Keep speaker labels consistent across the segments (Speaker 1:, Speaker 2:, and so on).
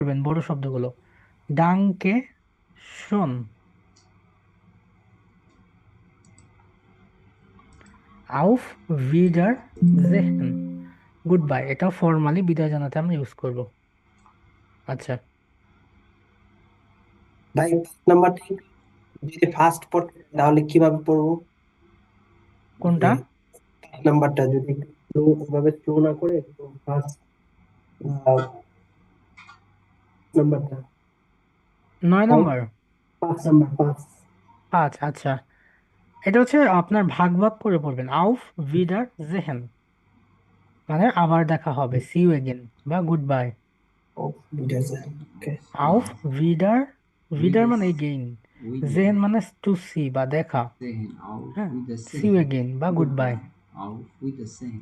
Speaker 1: করবেন বড় শব্দগুলো। ডাংকে শোন, আউফ ভিডার জেহেন, গুড বাই। এটা ফর্মালি বিদায় জানাতে আমরা ইউজ করব। আচ্ছা,
Speaker 2: ভাই 5 নাম্বারটা যদি ফার্স্ট পড়তে তাহলে কিভাবে পড়বো? যে
Speaker 1: কোনটা?
Speaker 2: 5 নাম্বারটা যদি স্লো, ওভাবে স্লো না করে ফার্স্ট নাম্বারটা,
Speaker 1: 9 নম্বর।
Speaker 2: 5 নাম্বার, 5।
Speaker 1: পাঁচ, আচ্ছা। এটা হচ্ছে আপনার ভাগ ভাগ করে পড়বেন। আউফ ভিডার জেহেন মানে আবার দেখা হবে, সি ইউ এগেন বা গুড বাই।
Speaker 2: ও, বিটাছে। ওকে।
Speaker 1: আউফ ভিডার, ভিডার মানে
Speaker 3: Wiedersehen.
Speaker 1: এগেইন, জেহেন মানে টু সি বা দেখা।
Speaker 3: Auf
Speaker 1: হ্যাঁ, সি ইউ
Speaker 3: Wiedersehen.
Speaker 1: এগেইন বা good bye.
Speaker 3: Goodbye. Auf Wiedersehen.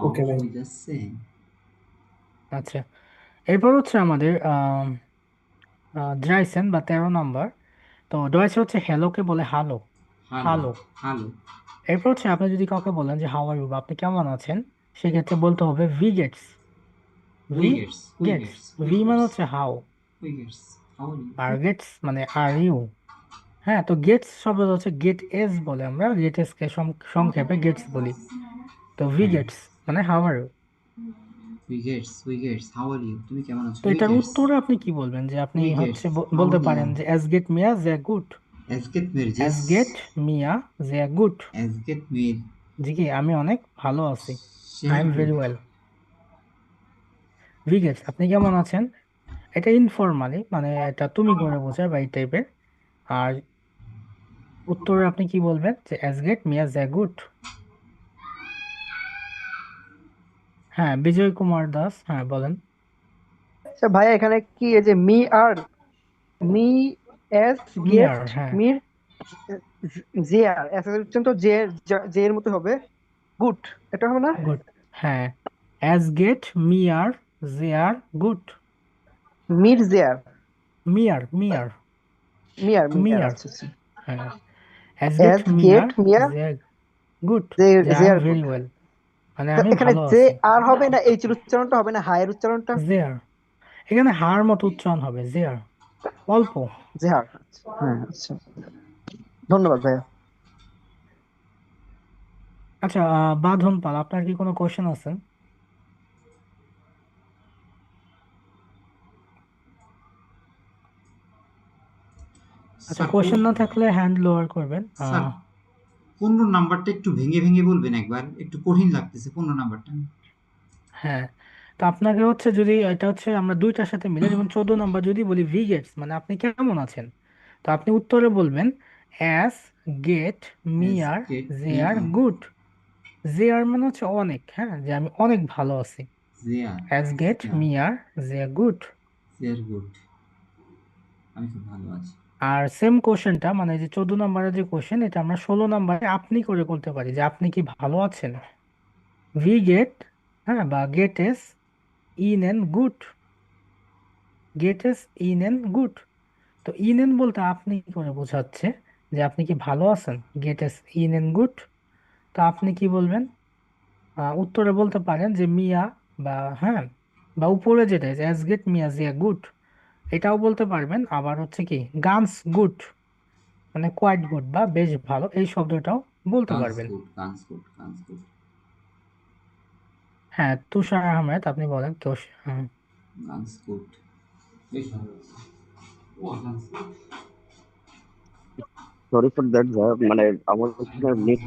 Speaker 2: ওকে
Speaker 3: Auf
Speaker 2: ভাই।
Speaker 3: Wiedersehen.
Speaker 1: আচ্ছা, এরপর হচ্ছে আমাদের ড্রাইসেন বা 13 নম্বর। তো ডয়েচে হচ্ছে হ্যালোকে বলে হালো,
Speaker 3: Hallo.
Speaker 1: হালো।
Speaker 3: Hallo.
Speaker 1: এরপর হচ্ছে আপনি যদি কাউকে বলেন যে হাউ আর ইউ বা আপনি কেমন আছেন, সেক্ষেত্রে বলতে হবে ভি গেটস, ভি
Speaker 3: Wiggers.
Speaker 1: গেটস।
Speaker 3: Wiggers.
Speaker 1: ভি মানে
Speaker 3: Wiggers.
Speaker 1: হচ্ছে how,
Speaker 3: Wiggers. How are you?
Speaker 1: আর গেটস মানে আর ইউ। হ্যাঁ, তো গেটস শব্দ হচ্ছে গেট এস বলে, আমরা গেট এস কে সংক্ষেপে গেটস বলি। তো ভি
Speaker 3: হ্যাঁ,
Speaker 1: গেটস মানে হাউ আর ইউ।
Speaker 3: উইগেটস, উইগেটস, হাউ আর ইউ? তুমি কেমন আছো?
Speaker 1: তো এটার
Speaker 3: উইগেটস,
Speaker 1: উত্তরে আপনি কি বলবেন? যে আপনি হচ্ছে
Speaker 3: উইগেটস, হাউ
Speaker 1: বলতে
Speaker 3: আর ইউ?
Speaker 1: পারেন যে অ্যাজ গেট মিয়া জে গুড,
Speaker 3: এসগেট মেরজেস,
Speaker 1: অ্যাজ গেট মিয়া জে গুড,
Speaker 3: এসগেট মের,
Speaker 1: জি কি আমি অনেক ভালো আছি, আই এম
Speaker 3: শেরগুট।
Speaker 1: Very well. ভি গেটস আপনি কেমন আছেন, এটা ইনফরমালি মানে এটা তুমি করে বোঝায় বা এই টাইপের। আর উত্তরে আপনি কি বলবেন? যে অ্যাজ গেট মিয়া জে গুড। হ্যাঁ, বিজয় কুমার দাস, হ্যাঁ বলেন।
Speaker 4: আচ্ছা ভাইয়া, এখানে কি এই যে মি আর মি এস
Speaker 1: মিয়ার,
Speaker 4: গেট
Speaker 1: হ্যাঁ,
Speaker 4: মির জে আর এস এর উচ্চারণ তো জে এর মতো হবে, গুড, এটা হবে না?
Speaker 1: গুড। হ্যাঁ, অ্যাজ গেট মিয়ার জে আর গুড।
Speaker 4: মির জে আর,
Speaker 1: মিয়ার, মিয়ার,
Speaker 4: মিয়ার মিয়ার,
Speaker 1: মিয়ার,
Speaker 4: আচ্ছা আচ্ছা।
Speaker 1: হ্যাঁ, অ্যাজ গেট
Speaker 4: এস
Speaker 1: মিয়ার
Speaker 4: গেট মিয়া
Speaker 1: জে গুড, যে
Speaker 4: জে
Speaker 1: আই এম
Speaker 4: আর গুড।
Speaker 1: ভেরি ওয়েল মানে
Speaker 4: তো
Speaker 1: আমি
Speaker 4: এখানে
Speaker 1: ভালো
Speaker 4: জে
Speaker 1: আছি।
Speaker 4: আর হবে না, এইচ এর উচ্চারণটা হবে না, হায়ের উচ্চারণটা?
Speaker 1: জে আর, এখানে হার মতো উচ্চারণ হবে, জে আর অল্প।
Speaker 4: জে আর, হ্যাঁ আচ্ছা, ধন্যবাদ ভাইয়া।
Speaker 1: আচ্ছা, বাঁধন পাল, আপনার কি কোনো কোশ্চেন আছে? আচ্ছা,
Speaker 3: সাপোজ,
Speaker 1: কোশ্চেন না থাকলে হ্যান্ড লোয়ার করবেন।
Speaker 3: স্যার 15 নাম্বারটা একটু ভেঙে ভেঙে বলবেন একবার, একটু কঠিন লাগতেছে 15 নাম্বারটা।
Speaker 1: হ্যাঁ, তো আপনাকে হচ্ছে যদি এটা হচ্ছে আমরা দুইটার সাথে মিলে, যেমন 14 নম্বর যদি বলি ভি গেটস মানে আপনি কেমন আছেন, তো আপনি উত্তরে বলবেন অ্যাস গেট
Speaker 3: এস
Speaker 1: মিয়ার
Speaker 3: গেট
Speaker 1: জে
Speaker 3: মি
Speaker 1: আর
Speaker 3: আর,
Speaker 1: গুড। জে আর মানে হচ্ছে অনেক, হ্যাঁ, যে আমি অনেক ভালো আছি।
Speaker 3: জেয়ার,
Speaker 1: অ্যাস গেট
Speaker 3: জেয়ার,
Speaker 1: মিয়ার জে গুড।
Speaker 3: জেয়ার গুড, আমি খুব ভালো আছি।
Speaker 1: আর সেম কোশ্চেনটা মানে যে 14 নম্বরের যে কোশ্চেন, এটা আমরা 16 নম্বরে আপনি করে করতে পারি, যে আপনি কি ভালো আছেন। ভি গেট, হ্যাঁ, বা গেট এস ইন এন গুড, গেট এস ইন এন গুড। তো ইন এন বলতে আপনি করে বোঝাচ্ছে যে আপনি কি ভালো আছেন, গেট এস ইন এন গুড। তো আপনি কি বলবেন? উত্তরে বলতে পারেন যে মিয়া, বা হ্যাঁ, বা উপরে যেটা অ্যাজ গেট মিয়া জিয়া গুড, এটাও বলতে পারবেন। আবার হচ্ছে কি গানস গুড মানে কোয়াইট গুড বা বেশ ভালো, এই শব্দটাও বলতে
Speaker 3: গানস
Speaker 1: পারবেন।
Speaker 3: Good, guns good, guns good,
Speaker 1: হ্যাঁ, তুষার আহমেদ আপনি বলেন তো। হ্যাঁ,
Speaker 3: গানস গুড, বেশ ভালো আছে। ও গানস গুড।
Speaker 5: সরি ফর দ্যাট ভাইয়া, মানে আমার এখানে নেট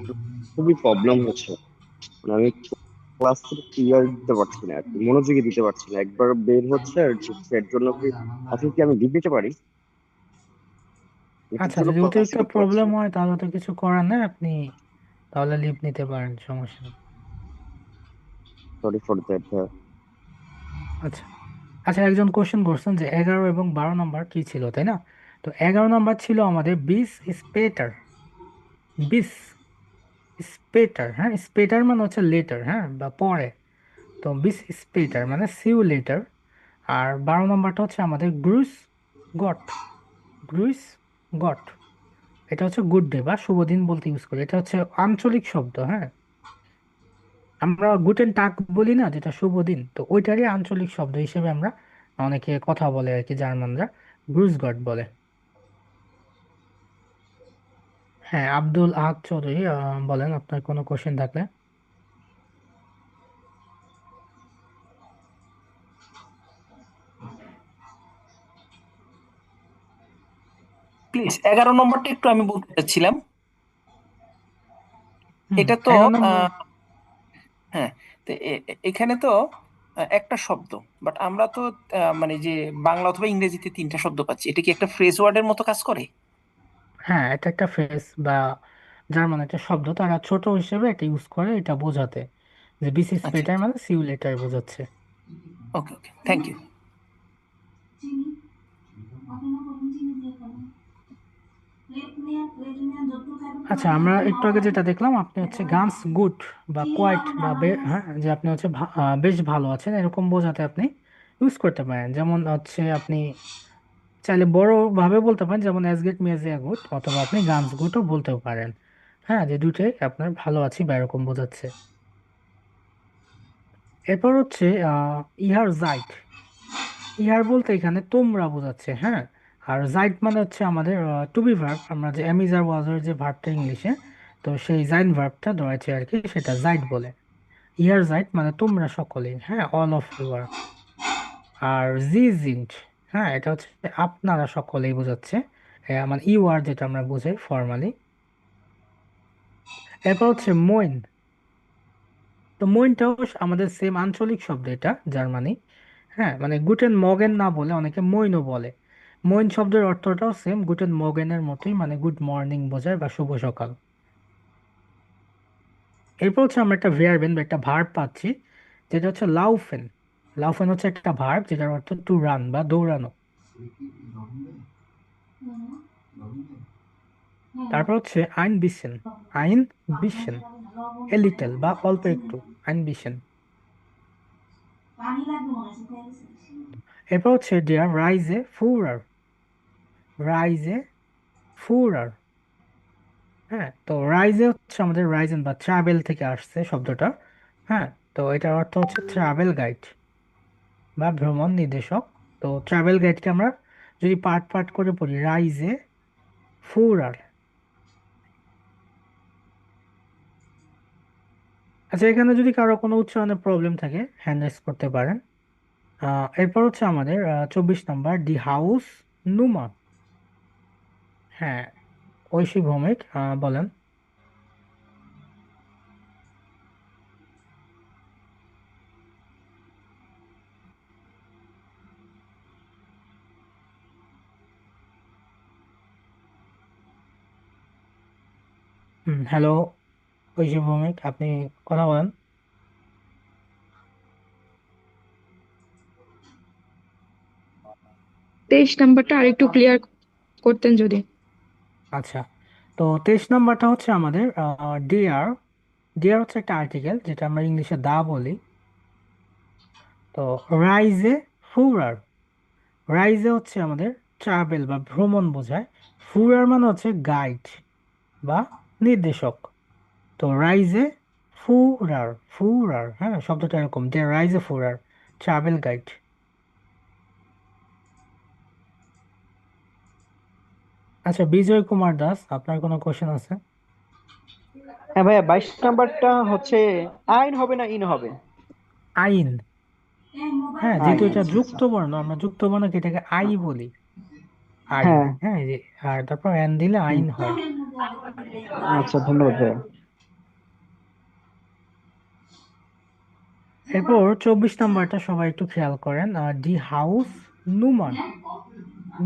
Speaker 5: খুবই প্রবলেম হচ্ছে। মানে আমি ক্লাস থেকে ক্লিয়ার দিতে পারছি না আর কি, মনোযোগী দিতে পারছি না, একবার বের হচ্ছে আর ঢুকছে। এর জন্য কি আজকে কি আমি লিভ নিতে পারি? এটার
Speaker 1: আচ্ছা,
Speaker 5: জন্য
Speaker 1: যদি
Speaker 5: ক্লাসই
Speaker 1: অতিরিক্ত
Speaker 5: করতে পারছি
Speaker 1: প্রবলেম
Speaker 5: না।
Speaker 1: হয় তাহলে তো কিছু করার নেই, আপনি তাহলে লিভ নিতে পারেন, সমস্যা নেই।
Speaker 5: সরি ফর দ্যাট ভাইয়া।
Speaker 1: আচ্ছা, আচ্ছা, একজন কোশ্চেন করছেন যে 11 এবং 12 নম্বর কি ছিল, তাই না? তো 11 নম্বর ছিল আমাদের বিস স্পেটার, বিস স্পেটার, হ্যাঁ, স্পেটার মানে হচ্ছে লেটার, হ্যাঁ, বা পরে। তো বিস স্পেটার মানে সিউ লেটার। আর 12 নম্বরটা হচ্ছে আমাদের গ্রুস গট, গ্রুস গট, এটা হচ্ছে গুড ডে বা শুভ দিন বলতে ইউজ করি, এটা হচ্ছে আঞ্চলিক শব্দ, হ্যাঁ। আমরা গুটেন টাগ বলি না, যেটা শুভ দিন, তো ওইটারই আঞ্চলিক শব্দ হিসেবে আমরা অনেকে কথা বলে আর কি, জার্মানরা গ্রুস গড বলে। হ্যাঁ, আব্দুল আহাদ চৌধুরী, বলেন আপনার কোনো কোশ্চেন থাকলে।
Speaker 6: প্লিজ 11 নম্বরটা একটু আমি বলতে চাচ্ছিলাম। এটা তো
Speaker 1: 11 নম্বর।
Speaker 6: হ্যাঁ, তো এখানে তো একটা শব্দ, বাট আমরা তো মানে যে বাংলা অথবা ইংরেজিতে 3টা শব্দ পাচ্ছি, এটা কি একটা ফ্রেজ ওয়ার্ডের মতো কাজ করে?
Speaker 1: হ্যাঁ, এটা একটা ফ্রেজ বা জার্মান একটা শব্দ, তারা ছোট হিসেবে এটা ইউজ করে এটা বোঝাতে, যে বিসি
Speaker 6: আচ্ছা,
Speaker 1: স্পেটার মানে সিউ লেটার বোঝাচ্ছে।
Speaker 6: ওকে ওকে, থ্যাংক ইউ।
Speaker 1: আচ্ছা, আমরা একটু আগে যেটা দেখলাম, আপনি হচ্ছে গানস গুড বা কোয়াইট বা হ্যাঁ, যে আপনি হচ্ছে বেশ ভালো আছেন এরকম বোঝাতে আপনি ইউজ করতে পারেন। যেমন হচ্ছে আপনি চাইলে বড় ভাবে বলতে পারেন, যেমন as get me as a good, অথবা আপনি গানস গুডও বলতেও পারেন। হ্যাঁ, যে দুটোই আপনার ভালো আছি বা এরকম বোঝাচ্ছে। এরপর হচ্ছে ইহার জাইট। ইহার বলতে এখানে তোমরা বোঝাচ্ছে, হ্যাঁ। আর জাইট মানে হচ্ছে আমাদের টু বি ভার্ব, আমরা যে অ্যামিজার ওয়াজার যে ভার্বটা ইংলিশে, তো সেই জাইন ভার্বটা ধরেছে আর কি, সেটা জাইট বলে। ইয়ার জাইট মানে তোমরা সকলেই, হ্যাঁ, অল অফ ইউ আর। আর জি জিন্ট, হ্যাঁ, এটা হচ্ছে আপনারা সকলেই বোঝাচ্ছে, মানে ইউ আর যেটা আমরা বোঝাই ফর্মালি। এরপর হচ্ছে মইন। তো মইনটাও আমাদের সেম আঞ্চলিক শব্দ, এটা জার্মানি। হ্যাঁ, মানে গুটেন মগেন না বলে অনেকে মইনও বলে। মইন শব্দের অর্থটাও সেম গুটেন মগেনের মতোই, মানে গুড মর্নিং বোঝায় বা শুভ সকাল। এরপর হচ্ছে আমরা একটা ভেয়ারবেন বা একটা ভার্ব পাচ্ছি, যেটা হচ্ছে লাউফেন। লাউফেন হচ্ছে একটা ভার্ব যেটার অর্থ টু রান বা দৌড়ানো। তারপর হচ্ছে আইন বিশেন। আইন বিশেন, এ লিটল বা অল্প একটু, আইন বিশেন। এরপর হচ্ছে ডিয়ার রাইজে ফুরার। রাইজে ফুরার, হ্যাঁ। তো রাইজে হচ্ছে আমাদের রাইজেন বা ট্রাভেল থেকে আসছে শব্দটা। হ্যাঁ, তো এটার অর্থ হচ্ছে ট্রাভেল গাইড বা ভ্রমণ নির্দেশক। তো ট্রাভেল গাইডকে আমরা যদি পার্ট পার্ট করে পড়ি, রাইজে ফুরার। আচ্ছা, এখানে যদি কারো কোনো উচ্চারণে প্রবলেম থাকে হ্যান্ড রাইজ করতে পারেন। এরপর হচ্ছে আমাদের 24 নম্বর, দি হাউস নুমা। হ্যাঁ, ঐশী ভৌমিক, বলেন। হ্যালো ঐশী ভৌমিক, আপনি কথা বলেন।
Speaker 7: 23 নাম্বারটা আরেকটু ক্লিয়ার করতেন যদি।
Speaker 1: আচ্ছা, তো 23 নম্বরটা হচ্ছে আমাদের ডিয়ার। ডিয়ার হচ্ছে একটা আর্টিকেল, যেটা আমরা ইংলিশে দা বলি। তো রাইজে ফুরার। রাইজে হচ্ছে আমাদের ট্রাভেল বা ভ্রমণ বোঝায়। ফুরার মানে হচ্ছে গাইড বা নির্দেশক। তো রাইজে ফুরার, ফুরার, হ্যাঁ, শব্দটা এরকম, যে রাইজে ফুরার ট্রাভেল গাইড। আচ্ছা, বিজয় কুমার দাস, আপনার কোনো কোশ্চেন আছে?
Speaker 4: হ্যাঁ ভাইয়া, 22 নাম্বারটা হচ্ছে আইন হবে না ইন হবে?
Speaker 1: আইন। হ্যাঁ,
Speaker 4: আইন,
Speaker 1: যেহেতু এটা
Speaker 4: আচ্ছা আচ্ছা।
Speaker 1: যুক্ত বর্ণ, আমরা যুক্ত বর্ণকে এটাকে আই বলি। আই,
Speaker 4: হ্যাঁ,
Speaker 1: হ্যাঁ, এই যে, আর তারপর এন দিলে
Speaker 4: হুম,
Speaker 1: আইন হয়।
Speaker 4: আচ্ছা ধন্যবাদ ভাইয়া।
Speaker 1: এরপর 24 নম্বরটা সবাই একটু খেয়াল করেন, ডি হাউস নুমার।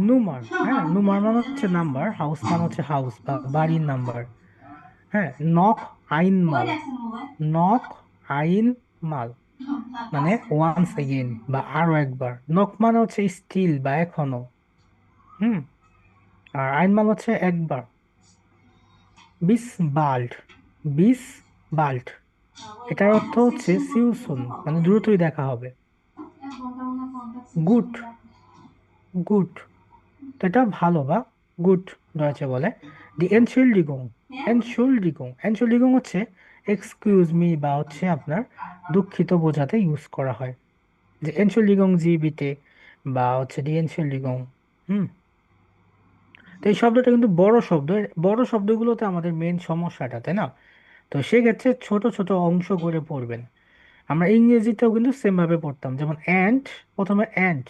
Speaker 1: নুমার, হ্যাঁ, নুমার মানে হচ্ছে নাম্বার, হাউস মানে হচ্ছে হাউস বা বাড়ির নাম্বার। হ্যাঁ, নক আইন মাল। নক আইন মাল মানে ওয়ান্স এগেইন বা আরো একবার। নক মানে হচ্ছে স্টিল বা এখনো। হুম। আর আইন মাল হচ্ছে একবার। বিস বাল্ট। বিস বাল্ট, এটার অর্থ হচ্ছে সিউ সুন, মানে দ্রুতই দেখা হবে। গুড। গুড, তো এটা ভালো বা গুড রয়েছে বলে। দি এনশিল্ডিগুং। এনশিল্ডিগুং, এনশিল্ডিগুং হচ্ছে এক্সকিউজ মি বা হচ্ছে আপনার দুঃখিত বোঝাতে ইউজ করা হয়, যে এনশিল্ডিগং জি বিটে বা হচ্ছে ডি এনশিল্ডিগং। হুম। তো এই শব্দটা কিন্তু বড় শব্দ, বড় শব্দগুলোতে আমাদের মেন সমস্যাটা, তাই না? তো সেক্ষেত্রে ছোট ছোট অংশ করে পড়বেন। আমরা ইংরেজিতেও কিন্তু সেম ভাবে পড়তাম, যেমন অ্যান্ড, প্রথমে অ্যান্ড,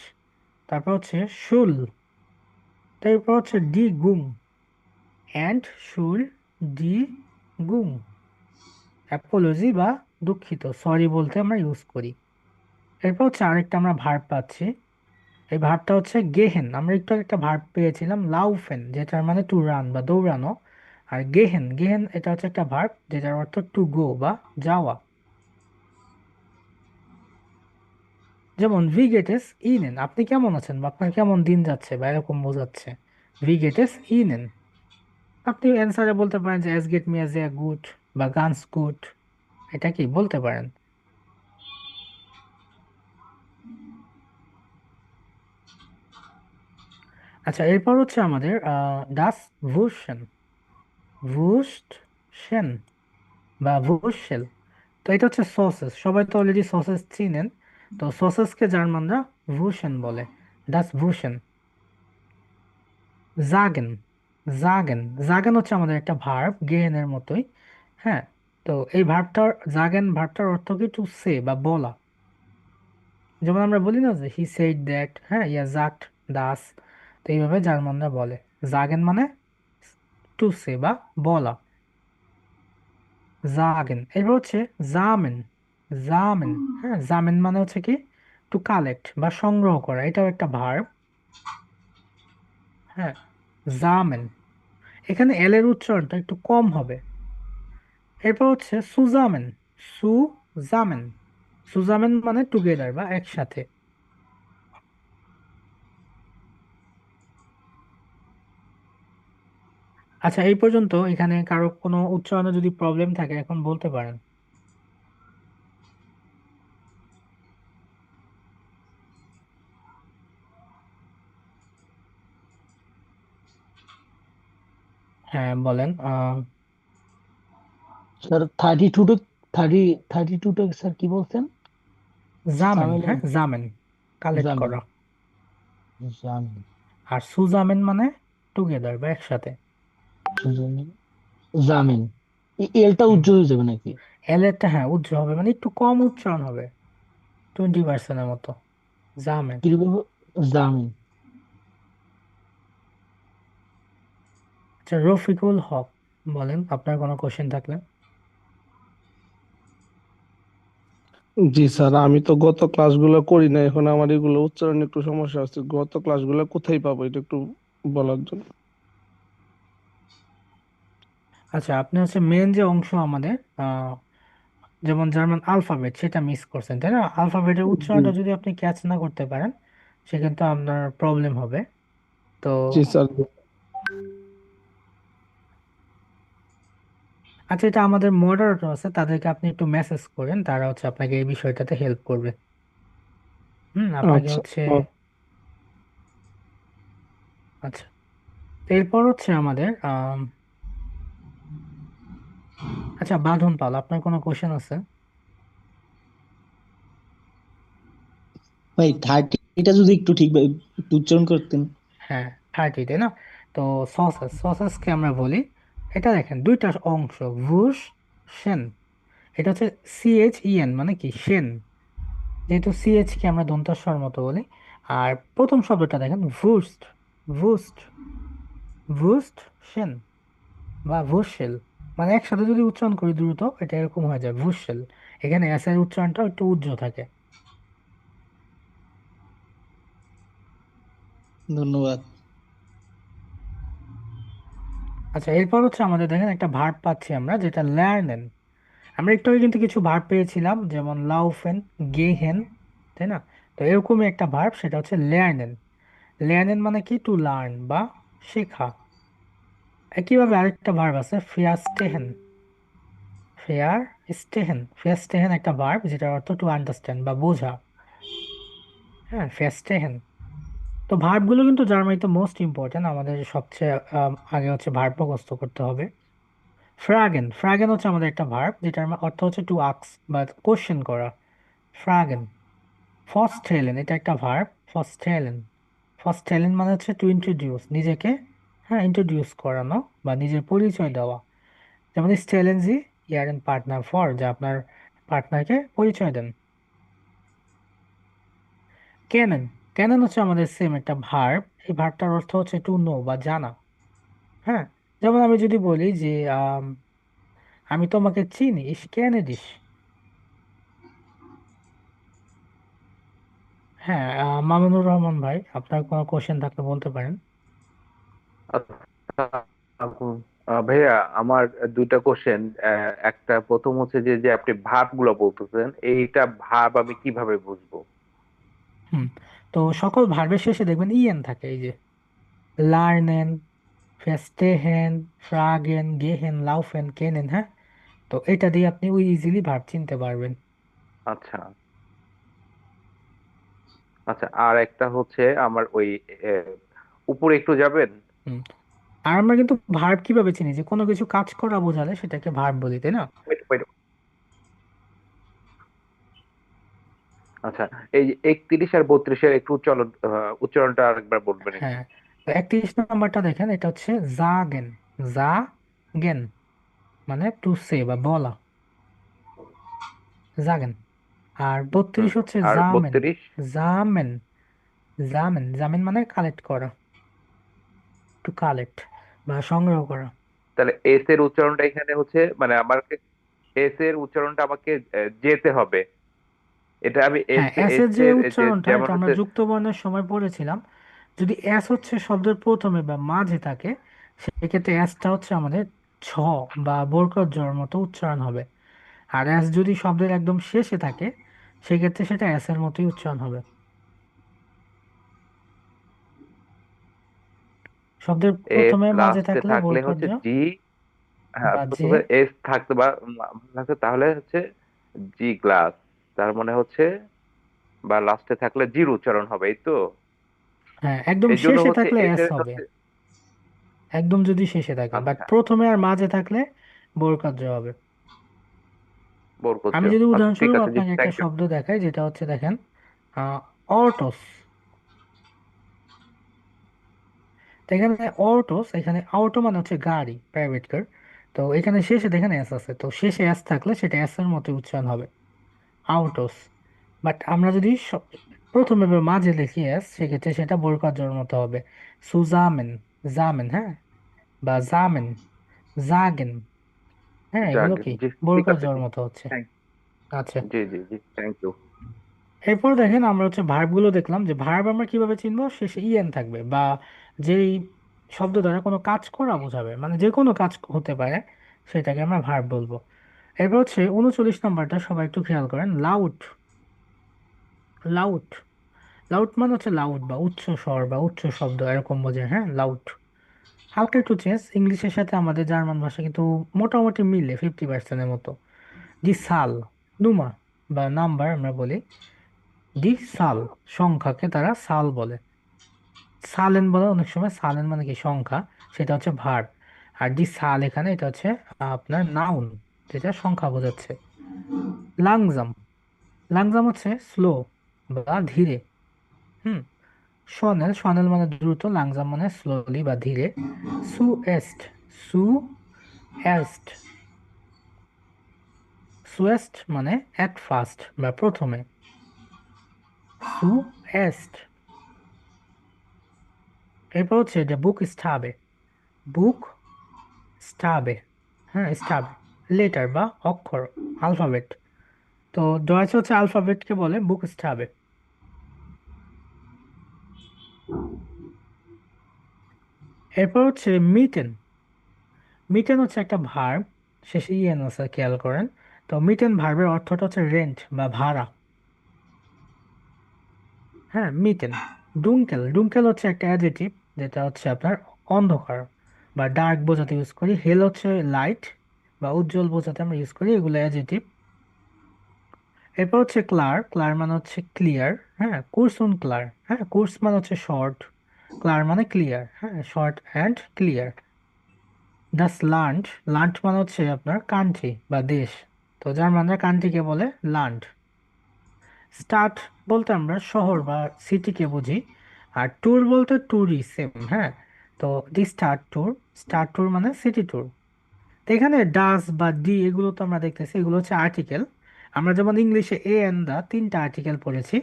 Speaker 1: তারপর হচ্ছে শুল, তারপর হচ্ছে ডি গুম, অ্যান্ড শুল ডি গুম। অ্যাপোলজি বা দুঃখিত, সরি বলতে আমরা ইউজ করি। এরপর হচ্ছে আরেকটা আমরা ভার্ব পাচ্ছি, এই ভার্বটা হচ্ছে গেহেন। আমরা একটু একটা ভার্ব পেয়েছিলাম লাউফেন, যেটার মানে টু রান বা দৌড়ানো। আর গেহেন, গেহেন এটা হচ্ছে একটা ভার্ব যেটার অর্থ টু গো বা যাওয়া। যেমন ভিগেটেস ইনেন, আপনি কেমন আছেন বা আপনার কেমন দিন যাচ্ছে বা এরকম বোঝাচ্ছে ভিগেটেস ইনেন। আপনি অ্যান্সারে বলতে পারেন যে S get me as a good বা গানস গুড, এটা কি বলতে পারেন। আচ্ছা, এরপর হচ্ছে আমাদের ডাস ভুশন, ভুস্ট সেন বা ভুশেল। তো এটা হচ্ছে সসেস, সবাই তো অলরেডি সসেস চিনেন। তো সসেসকে জার্মানরা ভুশেন বলে, ডাস ভুশেন। জাগেন, জাগেন, জাগেন হচ্ছে আমাদের একটা ভার্ব গেহেনের মতোই। হ্যাঁ। তো এই ভার্বটার, জাগেন ভার্বটার অর্থ কি টু সে বা বলা। যেমন আমরা বলি না যে হি সেড দ্যাট, হ্যাঁ, ইয়া জাগট দাস। তো এইভাবে জার্মানরা বলে জাগেন মানে টু সে বা বলা, জাগেন। এরপর হচ্ছে জামেন, জামেন, হ্যাঁ, জামেন মানে হচ্ছে কি টু কালেক্ট বা সংগ্রহ করা, এটাও একটা ভার্ব। হ্যাঁ, জামেন। এখানে এল এর উচ্চারণটা একটু কম হবে। এরপর হচ্ছে সুজামেন, সুজামেন, সুজামেন মানে টুগেদার বা একসাথে। আচ্ছা, এই পর্যন্ত এখানে কারো কোনো উচ্চারণে যদি প্রবলেম থাকে এখন বলতে পারেন। হ্যাঁ, বলেন।
Speaker 8: স্যার 32 থার্টি 32টা স্যার কি বলছেন?
Speaker 1: জামেন,
Speaker 8: সামেলের
Speaker 1: হ্যাঁ, জামেন কালেক্ট
Speaker 8: জামিন
Speaker 1: করা।
Speaker 8: জামিন
Speaker 1: আর সুজামেন মানে টুগেদার বা একসাথে।
Speaker 8: সুজামিন জামিন এলটা
Speaker 1: হুম।
Speaker 8: উজ্জ্বল হয়ে যাবে নাকি?
Speaker 1: এল এরটা হ্যাঁ উজ্জ্বল হবে, মানে একটু কম উচ্চারণ হবে, 20%-এর মতো। জামেন।
Speaker 8: কিরকম? জামিন।
Speaker 1: আচ্ছা, রফিকুল হক, বলেন আপনার কোনো কোশ্চেন থাকলে।
Speaker 9: জি স্যার, আমি তো গত ক্লাসগুলো করি না, এখন আমার এগুলো উচ্চারণ একটু সমস্যা আছে। গত ক্লাসগুলো কোথায় পাবো এটা একটু বলার জন্য।
Speaker 1: আচ্ছা, আপনি হচ্ছে মেন যে অংশ আমাদের, আহ, যেমন জার্মান আলফাবেট, সেটা মিস করছেন, তাই না? আলফাবেটের
Speaker 9: জি
Speaker 1: উচ্চারণটা যদি আপনি ক্যাচ না করতে পারেন সেক্ষেত্রে আপনার প্রবলেম হবে। তো
Speaker 9: জি স্যার।
Speaker 1: আচ্ছা, এটা আমাদের মডারেটর আছে, তাদেরকে আপনি একটু মেসেজ করেন, তারা হচ্ছে আপনাকে এই বিষয়টাতে হেল্প করবে। আপনাকে
Speaker 9: আচ্ছা।
Speaker 1: হচ্ছে, আচ্ছা, তো এরপর হচ্ছে আমাদের আচ্ছা, বাঁধন পাল, আপনার কোনো কোশ্চেন আছে?
Speaker 8: ভাই 30টা যদি একটু ঠিকভাবে একটু উচ্চারণ করতেন।
Speaker 1: হ্যাঁ, 30, তাই না? তো সসেস, সসেসকে আমরা বলি, এটা দেখেন দুইটা অংশ, ভুশ সেন। এটা হচ্ছে CHEN মানে কি সেন, যেহেতু সিএইচ কে আমরা দন্তাস্বর মতো বলি। আর প্রথম শব্দটা দেখেন ভুস্ট, ভুস্ট, ভুস্ট সেন বা ভুসেল, মানে একসাথে যদি উচ্চারণ করি দ্রুত এটা এরকম হয়ে যায় ভুসেল। এখানে এস এর উচ্চারণটা একটু উজ্জ্ব থাকে।
Speaker 8: ধন্যবাদ।
Speaker 1: আচ্ছা, এরপর হচ্ছে আমাদের দেখেন একটা ভার্ব পাচ্ছি আমরা, যেটা লার্নেন। আমরা একটু আগে কিন্তু কিছু ভার্ব পেয়েছিলাম, যেমন লাউফেন, গেহেন, তাই না? তো এরকমই একটা ভার্ব, সেটা হচ্ছে লার্নেন। লার্নেন মানে কি টু লার্ন বা শেখা। একইভাবে আরেকটা ভার্ব আছে ফিয়াস্টেহেন, ফেয়ার স্টেহেন, ফেয়াস্টেহেন একটা ভার্ব যেটার অর্থ টু আন্ডারস্ট্যান্ড বা বোঝা। হ্যাঁ, ফেয়াস্টেহেন। তো ভার্বগুলো কিন্তু জার্মানিতে মোস্ট ইম্পর্টেন্ট, আমাদের সবচেয়ে আগে হচ্ছে ভার্ব মুখস্থ করতে হবে। ফ্রাগেন, ফ্রাগেন হচ্ছে আমাদের একটা ভার্ব যেটার অর্থ হচ্ছে টু আস্ক বা কোশ্চেন করা। ফ্রাগেন। ফস্টেলেন, এটা একটা ভার্ব। ফস্টেলেন, ফস্টেলেন মানে হচ্ছে টু ইন্ট্রোডিউস, নিজেকে হ্যাঁ ইন্ট্রোডিউস করানো বা নিজের পরিচয় দেওয়া। যেমন স্টেলেন জি ইয়ার এন্ড পার্টনার ফর, যা আপনার পার্টনারকে পরিচয় দেন। ক্যানন, ক্যানন হচ্ছে আমাদের সেম একটা ভার্ব। এই ভার্বটার অর্থ হচ্ছে টু নো বা জানা। হ্যাঁ, যেমন আমি যদি বলি যে আমি তোমাকে চিনি, ইস কেনে দিস। হ্যাঁ, মামুনুর রহমান ভাই, আপনার কোনো কোশ্চেন থাকলে বলতে পারেন।
Speaker 10: আচ্ছা, ভাইয়া আমার দুইটা কোশ্চেন। একটা প্রথম হচ্ছে যে যে আপনি ভাব গুলো বলতেছেন, এইটা ভাব আমি কিভাবে বুঝবো?
Speaker 1: হুম, তো সকল ভার্বের শেষে দেখবেন ইএন থাকে, এই যে লার্নেন, ফেস্টেহেন, ফ্রাগেন, গেহেন, লাউফেন, কেনেন। হ্যাঁ, তো এটা দিয়ে আপনি ওই ইজিলি ভার্ব চিনতে পারবেন।
Speaker 10: আচ্ছা আচ্ছা, আর একটা হচ্ছে আমার ওই উপরে একটু যাবেন।
Speaker 1: হুম, আর আমরা কিন্তু ভার্ব কিভাবে চিনি, যে কোনো কিছু কাজ করা বোঝালে সেটাকে ভার্ব বলি, তাই না?
Speaker 10: Wait, wait. আচ্ছা, এই যে 31 আর 32-এর একটু উচ্চারণটা আরেকবার বলবেন একটু।
Speaker 1: হ্যাঁ, তো 31 নাম্বারটা দেখেন, এটা হচ্ছে জাগেন। জাগেন মানে টু সে বা বলা, জাগেন। আর
Speaker 10: হুম,
Speaker 1: 32 হচ্ছে
Speaker 10: আর
Speaker 1: জামেন।
Speaker 10: 32?
Speaker 1: জামেন, জামেন, জামেন মানে কালেক্ট করা, টু কালেক্ট বা সংগ্রহ করা।
Speaker 10: তাহলে এস এর উচ্চারণটা এখানে হচ্ছে মানে আমাকে এস এর উচ্চারণটা আমাকে যেতে হবে। এটা আমি এস
Speaker 1: হ্যাঁ, এস এর
Speaker 10: এস
Speaker 1: যে
Speaker 10: এর
Speaker 1: উচ্চারণটা,
Speaker 10: যেমন
Speaker 1: এটা আমরা
Speaker 10: হচ্ছে।
Speaker 1: যুক্ত বর্ণের সময় পড়েছিলাম। যদি এস হচ্ছে শব্দের প্রথমে বা মাঝে থাকে, সেক্ষেত্রে এসটা হচ্ছে আমাদের ছ বা বরকত জর মতো উচ্চারণ হবে। আর এস যদি শব্দের একদম শেষে থাকে, সেক্ষেত্রে সেটা এস এর মতোই উচ্চারণ হবে। শব্দের
Speaker 10: এস
Speaker 1: প্রথমে মাঝে
Speaker 10: লাস্টে
Speaker 1: থাকলে
Speaker 10: থাকলে
Speaker 1: বরকত
Speaker 10: হচ্ছে
Speaker 1: জ,
Speaker 10: জি। হ্যাঁ,
Speaker 1: বা জে।
Speaker 10: প্রথমে এস থাকতে বা থাকতে তাহলে হচ্ছে জি গ্লাস। তার মানে হচ্ছে বা লাস্টে থাকলে জির উচ্চারণ হবে, এই তো।
Speaker 1: হ্যাঁ, একদম
Speaker 10: এই জন্য
Speaker 1: শেষে
Speaker 10: হচ্ছে
Speaker 1: থাকলে
Speaker 10: এস
Speaker 1: এস
Speaker 10: এর
Speaker 1: হবে,
Speaker 10: হচ্ছে।
Speaker 1: একদম যদি শেষে থাকে। বাট
Speaker 10: আচ্ছা,
Speaker 1: প্রথমে আর মাঝে থাকলে বরকত জ হবে।
Speaker 10: বরকত।
Speaker 1: আমি যদি
Speaker 10: আচ্ছা, ঠিক
Speaker 1: উদাহরণস্বরূপ
Speaker 10: আছে, জি,
Speaker 1: আপনাকে একটা
Speaker 10: থ্যাংক ইউ।
Speaker 1: শব্দ দেখাই, যেটা হচ্ছে দেখেন অর্টস। তো এখানে অটোস, এখানে অটো মানে হচ্ছে গাড়ি, প্রাইভেট কার। তো এখানে শেষে দেখেন এস আছে, তো শেষে এস থাকলে সেটা এস এর মতো উচ্চারণ হবে, আউটোস। বাট আমরা যদি প্রথমে বা মাঝে লিখি এস, সেক্ষেত্রে সেটা বরকত-জের মতো হবে, সুজামেন, জামেন। হ্যাঁ, বা জামেন, জাগেন। হ্যাঁ, এগুলো
Speaker 10: যাক,
Speaker 1: কি
Speaker 10: জি, ঠিক আছে,
Speaker 1: বরকত-জের
Speaker 10: জি,
Speaker 1: মতো হচ্ছে।
Speaker 10: থ্যাংক
Speaker 1: আচ্ছা,
Speaker 10: জি, জি, জি, থ্যাংক ইউ।
Speaker 1: এরপর দেখেন আমরা হচ্ছে ভার্ব গুলো দেখলাম, যে ভার্ব আমরা কিভাবে চিনবো, শেষে ইএন থাকবে বা যেই শব্দ দ্বারা কোনো কাজ করা বোঝাবে, মানে যে কোনো কাজ হতে পারে, সেটাকে আমরা ভার্ব বলবো। এরপর হচ্ছে 39 নাম্বারটা, সবাই একটু খেয়াল করেন, লাউড। লাউড, লাউড মানে হচ্ছে লাউড বা উচ্চ স্বর বা উচ্চ শব্দ এরকম বোঝায়। হ্যাঁ, লাউড। হালকা একটু চেঞ্জ, ইংলিশের সাথে আমাদের জার্মান ভাষা কিন্তু মোটামুটি মিলে 50%-এর মতো। দি সাল, নুমা বা নাম্বার আমরা বলি। দি সাল, সংখ্যাকে তারা সাল বলে। সালেন বলে অনেক সময়, সালেন মানে কি সংখ্যা, সেটা হচ্ছে ভার্ব। আর দি সাল এখানে এটা হচ্ছে আপনার নাউন, যেটা সংখ্যা বোঝাচ্ছে। লাংজাম, লাংজাম হচ্ছে স্লো বা ধীরে। হুম, সনেল, সনেল মানে দ্রুত, লাংজাম মানে স্লোলি বা ধীরে। সুএস্ট, সু এস্ট, সুয়েস্ট মানে অ্যাট ফার্স্ট বা প্রথমে, সুএস্ট। এরপর হচ্ছে যে বুক স্টাবে, বুক স্টাবে। হ্যাঁ, স্টাবে, লেটার বা অক্ষর, আলফাবেট। তো ডয়েচে হচ্ছে আলফাবেটকে বলে বুক স্টাবে। এরপর হচ্ছে মিটেন, মিটেন হচ্ছে একটা ভার্ব, শেষে ইএন আছে, খেয়াল করেন। তো মিটেন ভার্বের অর্থটা হচ্ছে রেন্ট বা ভাড়া। হ্যাঁ, মিটেন। ডুঙ্কেল, ডুঙ্কেল হচ্ছে একটা অ্যাডজেটিভ, যেটা হচ্ছে আপনার অন্ধকার বা ডার্ক বোঝাতে ইউজ করি। হেল হচ্ছে লাইট বা উজ্জ্বল বোঝাতে আমরা ইউজ করি, এগুলো অ্যাডজেটিভ। এরপর হচ্ছে ক্লার, ক্লার মানে হচ্ছে ক্লিয়ার। হ্যাঁ, কুরসুন ক্লার, হ্যাঁ, কুরস মানে হচ্ছে শর্ট, ক্লার মানে ক্লিয়ার। হ্যাঁ, short and clear. Das land, land মানে হচ্ছে আপনার কান্ট্রি বা দেশ। তো জার্মানরা কান্ট্রিকে বলে ল্যান্ড। স্টাড বলতে আমরা শহর বা সিটিকে বুঝি। আর ট্যুর বলতে ট্যুরই সেম, হ্যাঁ। তো দি স্টার ট্যুর মানে সিটি ট্যুর। তো এখানে ডাস বা ডি এগুলো তো আমরা দেখতেছি, এগুলো হচ্ছে আর্টিকেল। আমরা যেমন ইংলিশে এ এন্ড দা তিনটা আর্টিকেল পড়েছি,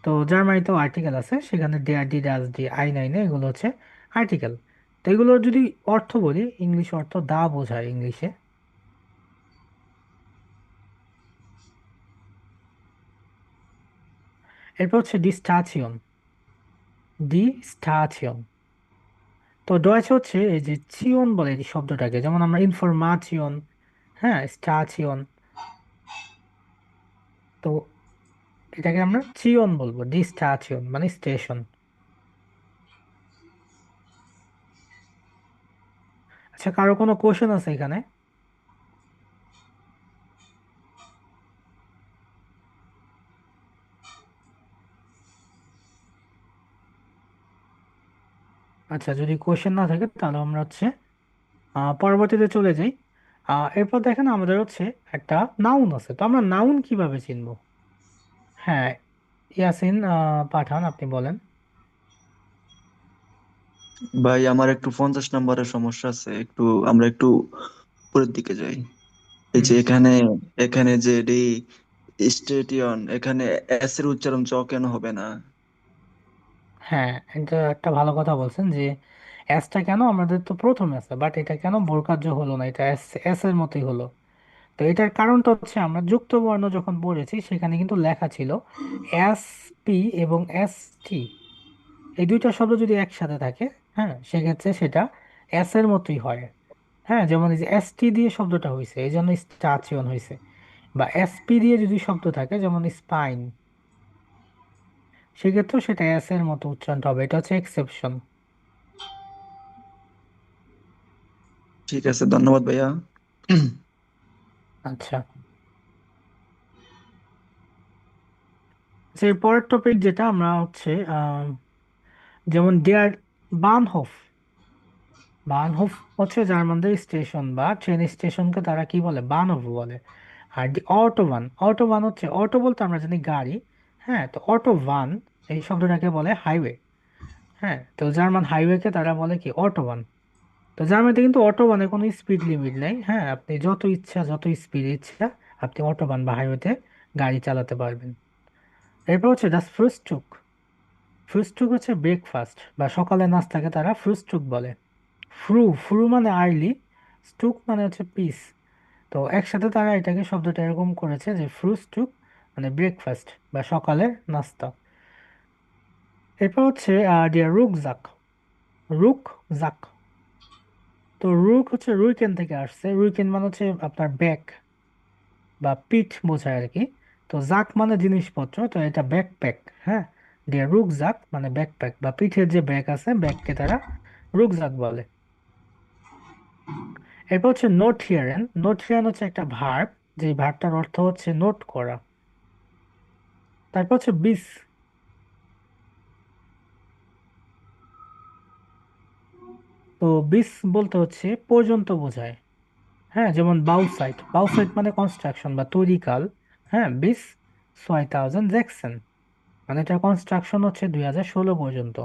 Speaker 1: তো জার্মানিতেও আর্টিকেল আছে, সেখানে ডেয়ার, ডি, ডাস, ডি, আই নাইনে এগুলো হচ্ছে আর্টিকেল। তো এগুলোর যদি অর্থ বলি, ইংলিশ অর্থ দা বোঝায় ইংলিশে। এরপর হচ্ছে ডি স্টাচিয়ন। তো ডয়েচে হচ্ছে এই যে চিয়ন বলে এই শব্দটাকে, যেমন আমরা ইনফরমাচিয়ন, হ্যাঁ, স্টাচিয়ন। তো এটাকে আমরা চিয়ন বলবো, ডিস্টাচিয়ন মানে স্টেশন। আচ্ছা, কারো কোনো কোশ্চেন আছে এখানে? আচ্ছা, যদি কোশ্চেন না থাকে তাহলে আমরা হচ্ছে পরবর্তীতে চলে যাই। এরপর দেখেন আমাদের হচ্ছে একটা নাউন আছে, তো আমরা নাউন কিভাবে চিনবো? হ্যাঁ, ইয়াসিন পাঠান, আপনি বলেন।
Speaker 11: ভাই আমার একটু 50 নম্বরের সমস্যা আছে, আমরা একটু উপরের দিকে যাই। এই যে
Speaker 1: হুম।
Speaker 11: এখানে এখানে যে ডি স্টেটিয়ন, এখানে এস এর উচ্চারণ কেন হবে না?
Speaker 1: হ্যাঁ, এটা একটা ভালো কথা বলছেন যে এসটা কেন, আমাদের তো প্রথম আছে, বাট এটা কেন বর্গাকার হলো না, এটা এস এস এর মতোই হলো। তো এটার কারণটা হচ্ছে আমরা যুক্ত বর্ণ যখন পড়েছি সেখানে কিন্তু লেখা ছিল এস পি এবং এস টি, এই দুইটা শব্দ যদি একসাথে থাকে, হ্যাঁ, সেক্ষেত্রে সেটা এস এর মতোই হয়। হ্যাঁ, যেমন এই যে এস টি দিয়ে শব্দটা হয়েছে এই জন্য স্টাচিয়ন হয়েছে, বা এস পি দিয়ে যদি শব্দ থাকে যেমন স্পাইন, সেক্ষেত্রেও সেটা এস এর মতো উচ্চারণ হবে। এটা হচ্ছে এক্সেপশন।
Speaker 11: ঠিক আছে, ধন্যবাদ ভাইয়া।
Speaker 1: আচ্ছা, আচ্ছা, এর পরের টপিক যেটা আমরা হচ্ছে যেমন ডেয়ার বানহোফ। বানহোফ হচ্ছে জার্মানদের স্টেশন বা ট্রেন স্টেশনকে তারা কি বলে, বানহোফ বলে। আর দি অটোবান, অটোবান হচ্ছে, অটো বলতে আমরা জানি গাড়ি, হ্যাঁ, তো অটোবান এই শব্দটাকে বলে হাইওয়ে। হ্যাঁ, তো জার্মান হাইওয়েকে তারা বলে কি, অটোবান। তো জার্মানিতে কিন্তু অটোবানে কোনো স্পিড লিমিট নেই, হ্যাঁ, আপনি যত ইচ্ছা যত স্পিড ইচ্ছা আপনি অটোবান বা হাইওয়েতে গাড়ি চালাতে পারবেন। এরপর হচ্ছে দ্য ফ্রুস্টুক। ফ্রুস্টুক হচ্ছে ব্রেকফাস্ট বা সকালের নাস্তাকে তারা ফ্রুস্টুক বলে। ফ্রু মানে আর্লি, স্টুক মানে হচ্ছে পিস। তো একসাথে তারা এটাকে শব্দটা এরকম করেছে যে ফ্রুস্টুক মানে ব্রেকফাস্ট বা সকালের নাস্তা। এরপর হচ্ছে ডিয়ার রুকজাক। তো রুক হচ্ছে রুইকেন থেকে আসছে, রুইকেন মানে হচ্ছে আপনার ব্যাগ বা পিঠ বোঝায় আর কি। তো জাক মানে জিনিসপত্র, তো এটা ব্যাকপ্যাক, হ্যাঁ। ডিয়ার রুকজাক মানে ব্যাকপ্যাক বা পিঠের যে ব্যাগ আছে ব্যাগকে তারা রুকজাক বলে। এরপর হচ্ছে নোট হিয়ারেন হচ্ছে একটা ভার্ব, যে ভার্বটার অর্থ হচ্ছে নোট করা। তারপর হচ্ছে বিস। তো বিস বলতে হচ্ছে পর্যন্ত বোঝায়, হ্যাঁ, যেমন বাউসাইট মানে কনস্ট্রাকশন বা তৈরি কাল। হ্যাঁ, বিস 2016 মানে এটা কনস্ট্রাকশন হচ্ছে 2016 পর্যন্ত।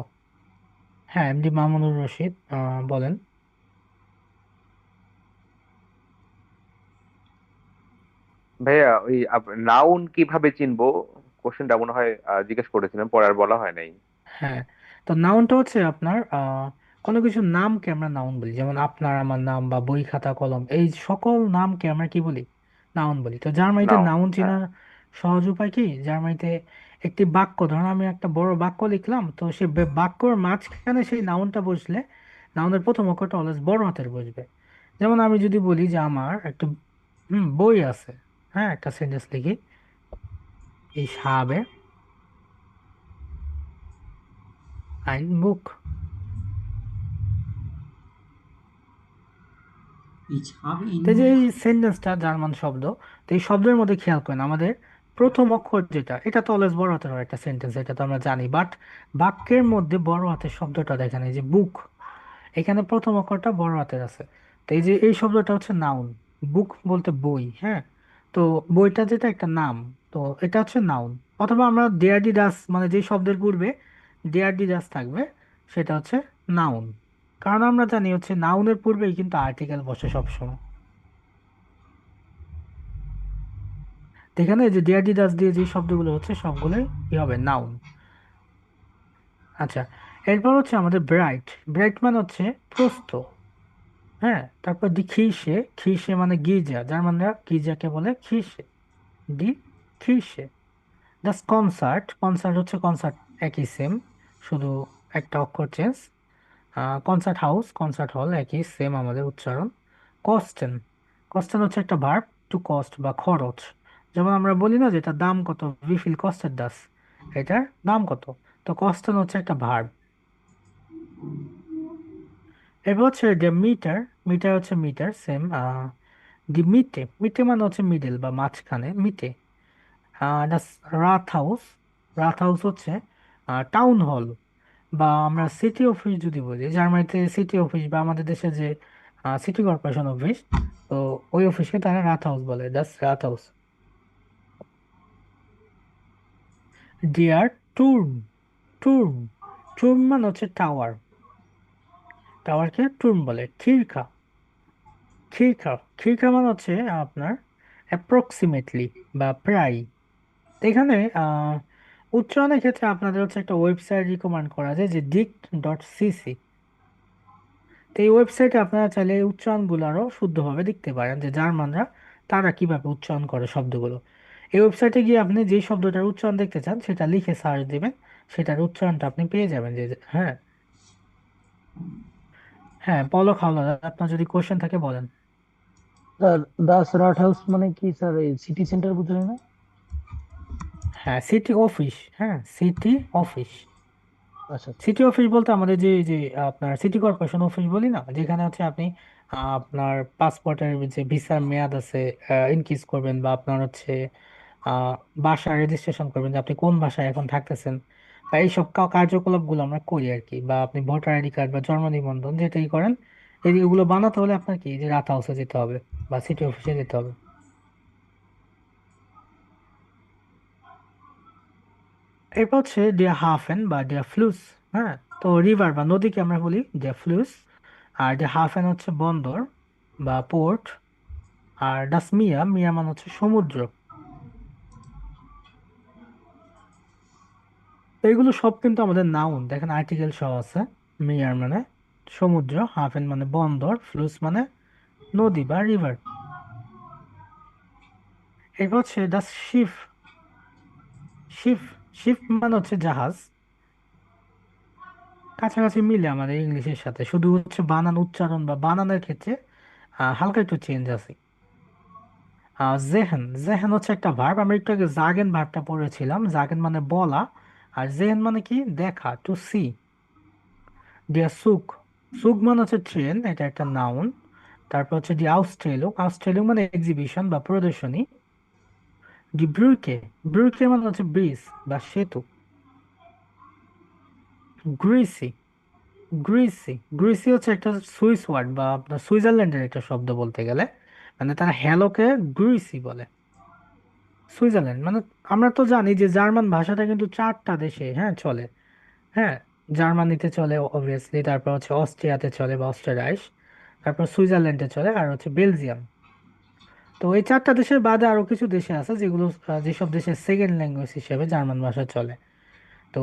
Speaker 1: হ্যাঁ, এমডি মামুনুর রশিদ বলেন।
Speaker 10: ভাইয়া ওই নাউন কিভাবে চিনবো, কোশ্চেনটা মনে হয় জিজ্ঞেস করেছিলেন, পরে আর বলা হয় নাই।
Speaker 1: হ্যাঁ, তো নাউনটা হচ্ছে আপনার কোনো কিছু নামকে আমরা নাউন বলি, যেমন আপনার আমার নাম বা বই খাতা কলম, এই সকল নামকে আমরা কি বলি, নাউন বলি। তো জার্মানিতে
Speaker 10: নাউন,
Speaker 1: নাউন
Speaker 10: হ্যাঁ।
Speaker 1: চেনার সহজ উপায় কি, জার্মানিতে একটি বাক্য, ধরুন আমি একটা বড় বাক্য লিখলাম, তো সে বাক্যর মাঝখানে সেই নাউনটা বসলে নাউনের প্রথম অক্ষরটা অলওয়েজ বড় হাতের বসবে। যেমন আমি যদি বলি যে আমার একটা বই আছে, হ্যাঁ, একটা সেন্টেন্স লিখি, এই সাবে আইন বুক।
Speaker 3: Ich habe
Speaker 1: তো
Speaker 3: ein
Speaker 1: এই যে এই
Speaker 3: Buch.
Speaker 1: সেন্টেন্সটা জার্মান শব্দ, তো এই শব্দের মধ্যে খেয়াল করেন আমাদের প্রথম অক্ষর যেটা, এটা তো অলওয়েজ বড় হাতের হয় একটা সেন্টেন্স, এটা তো আমরা জানি, বাট বাক্যের মধ্যে বড় হাতের শব্দটা দেখেন, এই যে বুক, এখানে প্রথম অক্ষরটা বড় হাতের আছে। তো এই যে এই শব্দটা হচ্ছে নাউন। বুক বলতে বই, হ্যাঁ। তো বইটা যেটা একটা নাম, তো এটা হচ্ছে নাউন। অথবা আমরা দেয়ার ডি ডাস, মানে যে শব্দের পূর্বে দেয়ার ডি ডাস থাকবে সেটা হচ্ছে নাউন। কারণ আমরা জানি হচ্ছে নাউনের পূর্বেই কিন্তু আর্টিকেল বসে সবসময়। তো এখানে এই যে দেয়ার ডি ডাস দিয়ে যে শব্দগুলো হচ্ছে সবগুলোই কি হবে, নাউন। আচ্ছা, এরপর হচ্ছে আমাদের ব্রাইট। ব্রাইট মানে হচ্ছে প্রস্থ, হ্যাঁ। তারপর দি খিসে, খিসে মানে গির্জা, জার্মানরা গির্জাকে বলে খিসে, ডি খিসে। জাস্ট কনসার্ট, কনসার্ট হচ্ছে কনসার্ট, একই সেম, শুধু একটা অক্ষর চেঞ্জ। কনসার্ট হাউস, কনসার্ট হল, একই সেম আমাদের উচ্চারণ। কস্টেন, কস্টেন হচ্ছে একটা ভার্ব, টু কস্ট বা খরচ। যেমন আমরা বলি না যে এটার দাম কত, উই ফিল কস্টেড দাস, এটার দাম কত। তো কস্টেন হচ্ছে একটা ভার্ব। এবার হচ্ছে যে মিটার, মিটার হচ্ছে মিটার সেম। দি মিটে, মিটে মানে হচ্ছে মিডল বা মাঝখানে, মিটে। রাথ হাউস, রাথ হাউস হচ্ছে টাউন হল, বা আমরা সিটি অফিস যদি বলি, জার্মানিতে সিটি অফিস বা আমাদের দেশে যে সিটি কর্পোরেশন অফিস, তো ওই অফিসকে তারা রাথ হাউস বলে, দাস রাথ হাউস। ডিয়ার টুর্ম, টুর্ম, টুর্ম মানে হচ্ছে টাওয়ার, টাওয়ারকে টুর্ম বলে। খিরখা, খিরখা, খিরখা মানে হচ্ছে আপনার অ্যাপ্রক্সিমেটলি বা প্রায়। তো এখানে উচ্চারণের ক্ষেত্রে আপনাদের হচ্ছে একটা ওয়েবসাইট রিকমেন্ড করা যায়, যে dict.cc। তো এই ওয়েবসাইটে আপনারা চাইলে এই উচ্চারণগুলো আরও শুদ্ধভাবে দেখতে পারেন, যে জার্মানরা তারা কিভাবে উচ্চারণ করে শব্দগুলো। এই ওয়েবসাইটে গিয়ে আপনি যে শব্দটার উচ্চারণ দেখতে চান সেটা লিখে সার্চ দিবেন, সেটার উচ্চারণটা আপনি পেয়ে যাবেন। যে হ্যাঁ, হ্যাঁ পলক হাওলাদার, আপনার যদি কোশ্চেন থাকে বলেন।
Speaker 8: স্যার দাস রাট হাউস মানে কি স্যার, এই সিটি সেন্টার বুঝলেন না?
Speaker 1: হ্যাঁ, সিটি অফিস, হ্যাঁ সিটি অফিস।
Speaker 8: আচ্ছা আচ্ছা।
Speaker 1: সিটি অফিস বলতে আমাদের যে যে আপনার সিটি কর্পোরেশন অফিস বলি না, যেখানে হচ্ছে আপনি আপনার পাসপোর্টের যে ভিসার মেয়াদ আছে ইনক্রিজ করবেন, বা আপনার হচ্ছে আহ, বাসা রেজিস্ট্রেশন করবেন যে আপনি কোন বাসায় এখন থাকতেছেন, বা এইসব কার্যকলাপগুলো আমরা করি আর কি। বা আপনি ভোটার আইডি কার্ড বা জন্ম নিবন্ধন যেটাই করেন, এগুলো বানাতে হলে আপনার কি যে রাত হাউসে যেতে হবে বা সিটি অফিসে যেতে হবে। এরপর হচ্ছে ডিয়া হাফেন বা ডিয়া ফ্লুস, হ্যাঁ। তো রিভার বা নদীকে আমরা বলি ডিয়া ফ্লুস, আর ডিয়া হাফেন হচ্ছে বন্দর বা পোর্ট। আর ডাস মিয়া, মিয়া মানে হচ্ছে সমুদ্র। তো এগুলো সব কিন্তু আমাদের নাউন, দেখেন আর্টিকেল সহ আছে। মিয়ার মানে সমুদ্র, হাফেন মানে বন্দর, ফ্লুস মানে নদী বা রিভার। এরপর হচ্ছে ডাস শিপ, শিপ, শিপ মানে হচ্ছে জাহাজ। কাছাকাছি মিলে আমাদের ইংলিশের সাথে, শুধু হচ্ছে বানান, উচ্চারণ বা বানানের ক্ষেত্রে হালকা একটু চেঞ্জ আছে। জেহেন, জেহেন হচ্ছে একটা ভার্ব। আমরা একটু আগে জাগেন ভার্বটা পড়েছিলাম, জাগেন মানে বলা, আর জেহেন মানে কি দেখা, টু সি। ডিয়া সুক, সুক মানে হচ্ছে ট্রেন, এটা একটা নাউন। তারপর হচ্ছে ডি আউস্ট্রেলো, আউস্ট্রেলো মানে এক্সিবিশন বা প্রদর্শনী। ডি ব্রুকে, ব্রুকে মানে হচ্ছে ব্রিজ বা সেতু। গ্রিসি, গ্রিসি, গ্রিসি হচ্ছে একটা সুইস ওয়ার্ড বা আপনার সুইজারল্যান্ডের একটা শব্দ বলতে গেলে, মানে তারা হ্যালোকে গ্রিসি বলে। সুইজারল্যান্ড মানে, আমরা তো জানি যে জার্মান ভাষাটা কিন্তু চারটা দেশে হ্যাঁ চলে, হ্যাঁ। জার্মানিতে চলে অবভিয়াসলি, তারপর হচ্ছে অস্ট্রিয়াতে চলে বা অস্ট্রিয়াইস, তারপর সুইজারল্যান্ডে চলে, আর হচ্ছে বেলজিয়াম। তো এই চারটা দেশের বাদে আরো কিছু দেশে আছে যেগুলো যেসব দেশের সেকেন্ড ল্যাঙ্গুয়েজ হিসেবে জার্মান ভাষা চলে। তো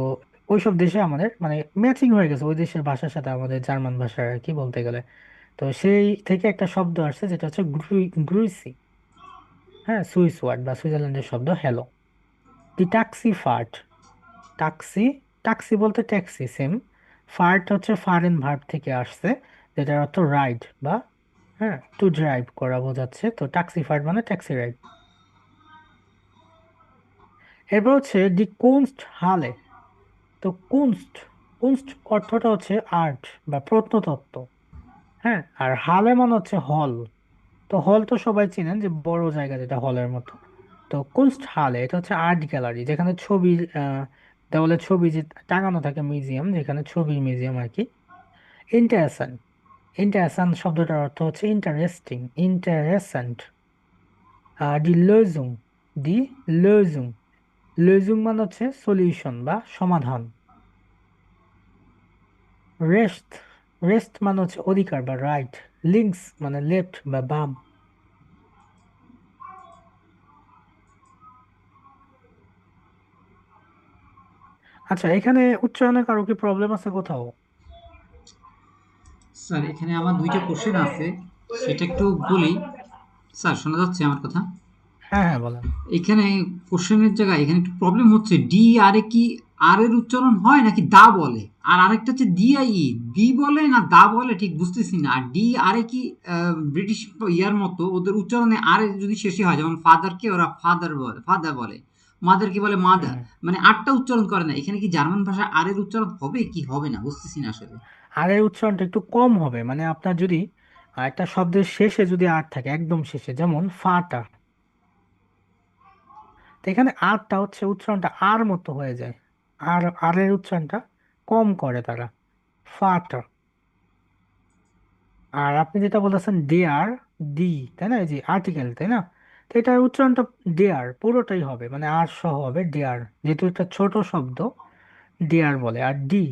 Speaker 1: ওইসব দেশে আমাদের মানে ম্যাচিং হয়ে গেছে ওই দেশের ভাষার সাথে আমাদের জার্মান ভাষার আর কি বলতে গেলে। তো সেই থেকে একটা শব্দ আসছে যেটা হচ্ছে গ্রুইসি, হ্যাঁ সুইস ওয়ার্ড বা সুইজারল্যান্ডের শব্দ হ্যালো। দি ট্যাক্সি ফার্ট, ট্যাক্সি, ট্যাক্সি বলতে ট্যাক্সি সেম। ফার্ট হচ্ছে ফারেন ভার্ব থেকে আসছে, যেটার অর্থ রাইড বা হ্যাঁ টু ড্রাইভ করা বোঝাচ্ছে। তো ট্যাক্সি ফার্ট মানে ট্যাক্সি রাইড। এরপর হচ্ছে দি কুনস্ট হালে। তো কুনস্ট, কুনস্ট অর্থটা হচ্ছে আর্ট বা প্রত্নতত্ত্ব, হ্যাঁ। আর হালে মানে হচ্ছে হল। তো হল তো সবাই চিনেন, যে বড় জায়গা যেটা হলের মতো। তো কুনস্ট হালে এটা হচ্ছে আর্ট গ্যালারি, যেখানে ছবি দেওয়ালে ছবি যে টাঙানো থাকে, মিউজিয়াম, যেখানে ছবির মিউজিয়াম আর কি। ইন্টারেস্টিং, ইন্টারেসান্ট শব্দটার অর্থ হচ্ছে ইন্টারেস্টিং, ইন্টারেসান্ট। ডি লজুং, ডি লজুং, লজুং মানে হচ্ছে সলিউশন বা সমাধান। রেস্ট, রেস্ট মানে হচ্ছে অধিকার বা রাইট। লিঙ্কস মানে লেফট বা বাম। আচ্ছা, এখানে উচ্চারণে কারো কি প্রবলেম আছে কোথাও?
Speaker 3: স্যার এখানে আমার দুইটা কোশ্চেন আছে, সেটা একটু বলি। স্যার শোনা যাচ্ছে আমার কথা?
Speaker 1: হ্যাঁ হ্যাঁ, বলেন।
Speaker 3: এখানে কোশ্চেনের জায়গায় এখানে একটু প্রবলেম হচ্ছে, ডি আর এ কি আর এর উচ্চারণ হয় নাকি দা বলে, আর আরেকটা হচ্ছে ডি আই ই বি বলে না দা বলে ঠিক বুঝতেছি না। আর ডি আর এ কি ব্রিটিশ ইয়ার মতো ওদের উচ্চারণে আর এ যদি শেষে হয়, যেমন ফাদারকে ওরা ফাদার বলে, ফাদার বলে, মাদারকে বলে মাদার,
Speaker 1: হুম।
Speaker 3: মানে আরটা উচ্চারণ করে না। এখানে কি জার্মান ভাষা আর এর উচ্চারণ হবে কি হবে না বুঝতেছি না আসলে।
Speaker 1: আর এর উচ্চারণটা একটু কম হবে, মানে আপনার যদি একটা শব্দের শেষে যদি আর থাকে, একদম শেষে, যেমন ফাটা, তো এখানে আরটা হচ্ছে উচ্চারণটা আর মতো হয়ে যায়, আর আর এর উচ্চারণটা কম করে তারা, ফাটা। আর আপনি যেটা বলেছেন দেয়ার, ডি, তাই না, এই যে আর্টিকেল, তাই না, তো এটার উচ্চারণটা দেয়ার পুরোটাই হবে, মানে আর সহ হবে দেয়ার, যেহেতু এটা ছোট শব্দ, দেয়ার বলে। আর ডি,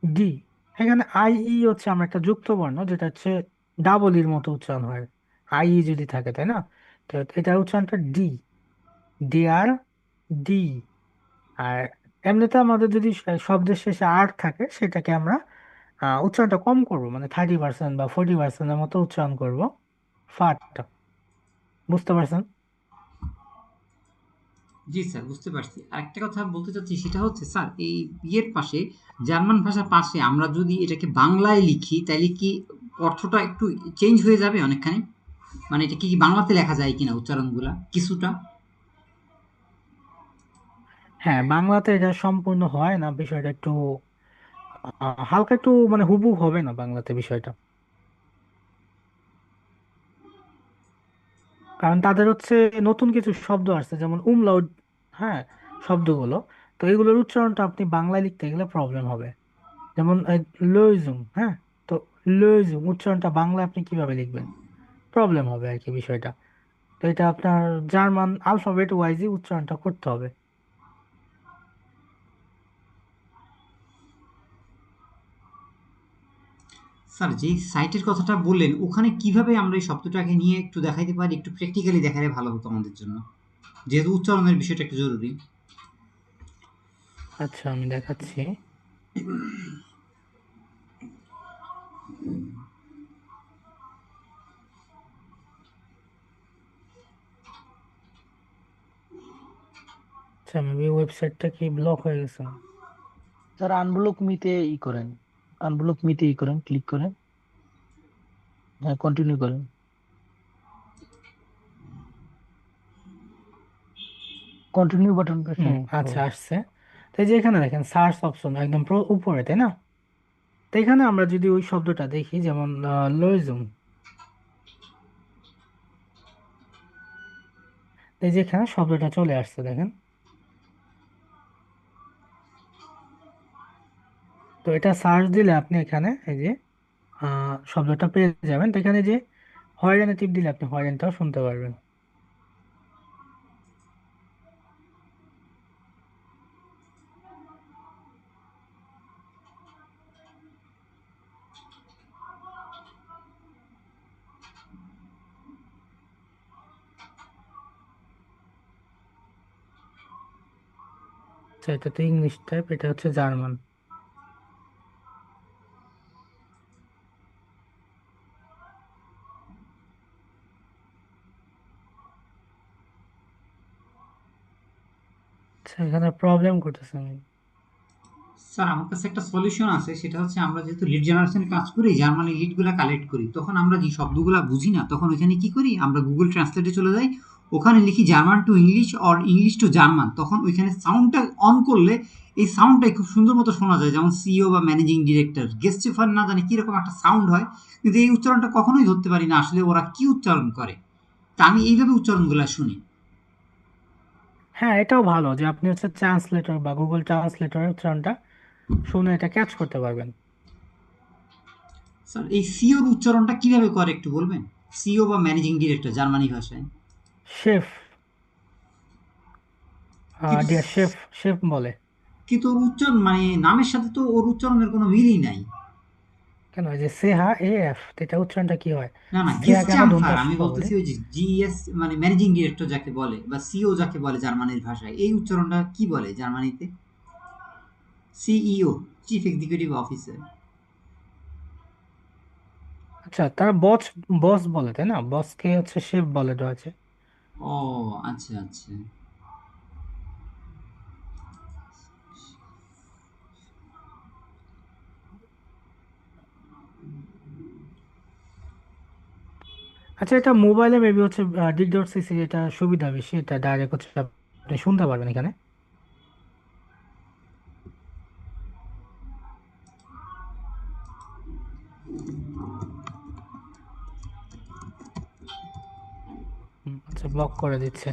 Speaker 1: ডি, এখানে আই ই হচ্ছে আমরা একটা যুক্ত বর্ণ, যেটা হচ্ছে ডাবল ইর মতো উচ্চারণ হয় আই ই যদি থাকে, তাই না, তো এটার উচ্চারণটা ডি, দেয়ার, ডি। আর এমনিতে আমাদের যদি শব্দের শেষে আর থাকে, সেটাকে আমরা উচ্চারণটা কম করব, মানে 30% বা 40%-এর মতো উচ্চারণ করব, ফাটটা। বুঝতে পারছেন?
Speaker 3: জি স্যার বুঝতে পারছি। আরেকটা কথা বলতে চাচ্ছি, সেটা হচ্ছে স্যার এই ইয়ের পাশে, জার্মান ভাষার পাশে আমরা যদি এটাকে বাংলায় লিখি তাহলে কি অর্থটা একটু চেঞ্জ হয়ে যাবে অনেকখানি? মানে এটা কি বাংলাতে লেখা যায় কিনা উচ্চারণগুলা কিছুটা?
Speaker 1: হ্যাঁ, বাংলাতে এটা সম্পূর্ণ হয় না, বিষয়টা একটু হালকা একটু, মানে হুবহু হবে না বাংলাতে বিষয়টা, কারণ তাদের হচ্ছে নতুন কিছু শব্দ আসছে, যেমন উমলাউট, হ্যাঁ, শব্দগুলো, তো এগুলোর উচ্চারণটা আপনি বাংলায় লিখতে গেলে প্রবলেম হবে। যেমন লজুং, হ্যাঁ, তো লজুং উচ্চারণটা বাংলায় আপনি কিভাবে লিখবেন, প্রবলেম হবে আর কি বিষয়টা। তো এটা আপনার জার্মান আলফাবেট ওয়াইজই উচ্চারণটা করতে হবে।
Speaker 3: স্যার যেই সাইটের কথাটা বললেন ওখানে কিভাবে আমরা এই শব্দটাকে নিয়ে একটু দেখাইতে পারি, একটু প্র্যাকটিক্যালি দেখালে ভালো হতো আমাদের জন্য, যেহেতু উচ্চারণের বিষয়টা একটু জরুরি।
Speaker 1: আচ্ছা, আমি দেখাচ্ছি। আচ্ছা, মেবি ওয়েবসাইটটা কি ব্লক হয়ে গেছে।
Speaker 8: স্যার আনব্লক মিতে করেন, আনব্লক মিতে করেন, ক্লিক করেন, হ্যাঁ কন্টিনিউ করেন। কন্টিনিউ বাটন প্রেস
Speaker 1: আচ্ছা, আসছে। তো এই যে এখানে দেখেন সার্চ অপশন একদম উপরে, তাই না, তো এখানে আমরা যদি ওই শব্দটা দেখি, যেমন লজুং, এই যে এখানে শব্দটা চলে আসছে দেখেন, তো এটা সার্চ দিলে আপনি এখানে এই যে শব্দটা পেয়ে যাবেন। তো এখানে যে হয়রানি টিপ দিলে আপনি হয়রানিটাও শুনতে পারবেন। আচ্ছা, এটা তো ইংলিশ টাইপ, এটা হচ্ছে জার্মান। আচ্ছা, এখানে প্রবলেম করতেছে আমি।
Speaker 3: স্যার আমার কাছে একটা সলিউশন আছে, সেটা হচ্ছে আমরা যেহেতু লিড জেনারেশনে কাজ করি, জার্মানি লিডগুলো কালেক্ট করি, তখন আমরা যে শব্দগুলো বুঝি না তখন ওইখানে কি করি, আমরা গুগল ট্রান্সলেটে চলে যাই, ওখানে লিখি German to English or English to German, তখন ওইখানে সাউন্ডটা অন করলে এই সাউন্ডটাই খুব সুন্দর মতো শোনা যায়, যেমন সিইও বা ম্যানেজিং ডিরেক্টর, গেস্ট চিফার না জানি কীরকম একটা সাউন্ড হয়, কিন্তু এই উচ্চারণটা কখনোই ধরতে পারি না আসলে ওরা কি উচ্চারণ করে। তা আমি এইভাবে উচ্চারণগুলো শুনি।
Speaker 1: হ্যাঁ, এটাও ভালো যে আপনি হচ্ছে ট্রান্সলেটর বা গুগল ট্রান্সলেটরের উচ্চারণটা শুনে এটা ক্যাচ করতে পারবেন।
Speaker 3: স্যার এই সিওর উচ্চারণটা কিভাবে করে একটু বলবেন? সিও বা ম্যানেজিং ডিরেক্টর জার্মানি ভাষায়
Speaker 1: শেফ,
Speaker 3: কিন্তু
Speaker 1: ডিয়ার শেফ, শেফ বলে।
Speaker 3: কিন্তু ওর উচ্চারণ মানে নামের সাথে তো ওর উচ্চারণের কোনো মিলই নাই।
Speaker 1: কেন, এই যে সেহা এ এফ, এটা উচ্চারণটা কি হয়?
Speaker 3: না না,
Speaker 1: সেহাকে আমরা
Speaker 3: গেস্টাম্পার
Speaker 1: দন্তাস
Speaker 3: আমি
Speaker 1: বলি।
Speaker 3: বলতেছি ওই যে জিএস মানে ম্যানেজিং ডিরেক্টর যাকে বলে বা সিও যাকে বলে জার্মানির ভাষায়, এই উচ্চারণটা কি বলে জার্মানিতে? CEO, chief executive officer.
Speaker 1: আচ্ছা, তারা বস, বস বলে তাই না? বসকে হচ্ছে শেফ বলে ডয়েচে।
Speaker 3: ও আচ্ছা আচ্ছা।
Speaker 1: আচ্ছা, এটা মোবাইলে মেবি হচ্ছে ডিক.সিসি, এটা সুবিধা বেশি, এটা ডাইরেক্ট হচ্ছে আপনি শুনতে পারবেন এখানে। আচ্ছা, ব্লক করে দিচ্ছে।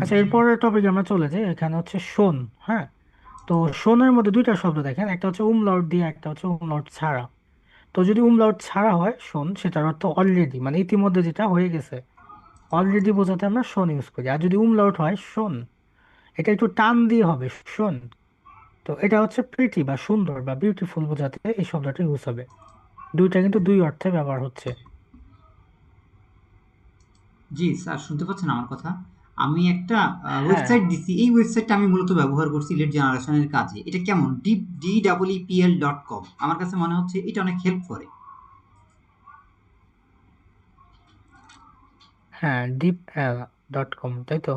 Speaker 1: আচ্ছা, এরপরের টপিকে আমরা চলে যাই। এখানে হচ্ছে শোন। হ্যাঁ, তো শোনের মধ্যে দুইটা শব্দ দেখেন, একটা হচ্ছে উমলাউট দিয়ে, একটা হচ্ছে উমলাউট ছাড়া। তো যদি উমলাউট ছাড়া হয় শোন, সেটার অর্থ অলরেডি, মানে ইতিমধ্যে যেটা হয়ে গেছে, অলরেডি বোঝাতে আমরা শোন ইউজ করি। আর যদি উমলাউট হয় শোন, এটা একটু টান দিয়ে হবে শোন। তো এটা হচ্ছে প্রিটি বা সুন্দর বা বিউটিফুল বোঝাতে এই শব্দটা ইউজ হবে। দুইটা কিন্তু দুই অর্থে ব্যবহার হচ্ছে।
Speaker 3: জি স্যার, শুনতে পাচ্ছেন আমার কথা? আমি একটা
Speaker 1: হ্যাঁ,
Speaker 3: ওয়েবসাইট দিছি, এই ওয়েবসাইটটা আমি মূলত ব্যবহার করছি লিড জেনারেশনের কাজে। এটা কেমন? DEEPL.com, আমার কাছে মনে হচ্ছে এটা অনেক হেল্প করে।
Speaker 1: হ্যাঁ, deepl.com, তাই তো?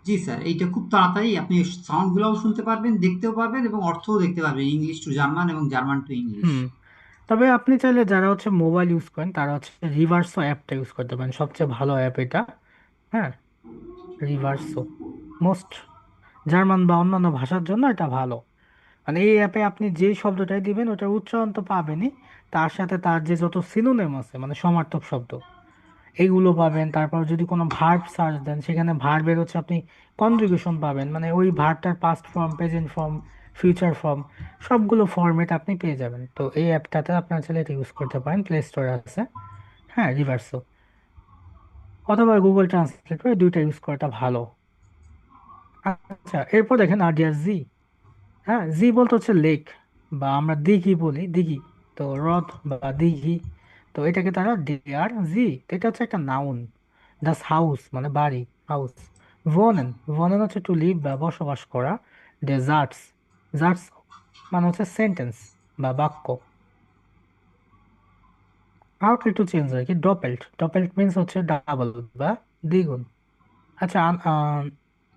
Speaker 3: জি স্যার, এইটা খুব তাড়াতাড়ি আপনি সাউন্ডগুলোও শুনতে পারবেন, দেখতেও পারবেন এবং অর্থও দেখতে পারবেন, ইংলিশ টু জার্মান এবং জার্মান টু ইংলিশ।
Speaker 1: হুম, তবে আপনি চাইলে যারা হচ্ছে মোবাইল ইউজ করেন তারা হচ্ছে রিভার্সো অ্যাপটা ইউজ করতে পারেন, সবচেয়ে ভালো অ্যাপ এটা। হ্যাঁ, রিভার্সো মোস্ট, জার্মান বা অন্যান্য ভাষার জন্য এটা ভালো। মানে এই অ্যাপে আপনি যে শব্দটাই দিবেন ওটার উচ্চারণ তো পাবেনই, তার সাথে তার যে যত সিনোনিম আছে মানে সমার্থক শব্দ, এইগুলো পাবেন। তারপর যদি কোনো ভার্ব সার্চ দেন, সেখানে ভার্বের হচ্ছে আপনি কনজুগেশন পাবেন, মানে ওই ভার্বটার past form, present form, future form, সবগুলো ফর্মেট আপনি পেয়ে যাবেন। তো এই অ্যাপটাতে আপনার চাইলে এটা ইউজ করতে পারেন, প্লে স্টোরে আছে। হ্যাঁ, রিভার্সো, অথবা গুগল ট্রান্সলেট করে, দুইটা ইউজ করাটা ভালো। আচ্ছা, এরপর দেখেন আরডিআর জি। হ্যাঁ, জি বলতে হচ্ছে লেক, বা আমরা দিঘি বলি, দিঘি। তো হ্রদ বা দিঘি, তো এটাকে তারা ডিআর জি, তো এটা হচ্ছে একটা নাউন। দাস হাউস মানে বাড়ি, হাউস। ভনেন, ভনেন হচ্ছে টু লিভ বা বসবাস করা। ডেজার্টস, জার্টস মানে হচ্ছে সেন্টেন্স বা বাক্য। আর একটু চেঞ্জ হয় কি, ডপেল্ট, ডপেল্ট মিনস হচ্ছে ডাবল বা দ্বিগুণ। আচ্ছা,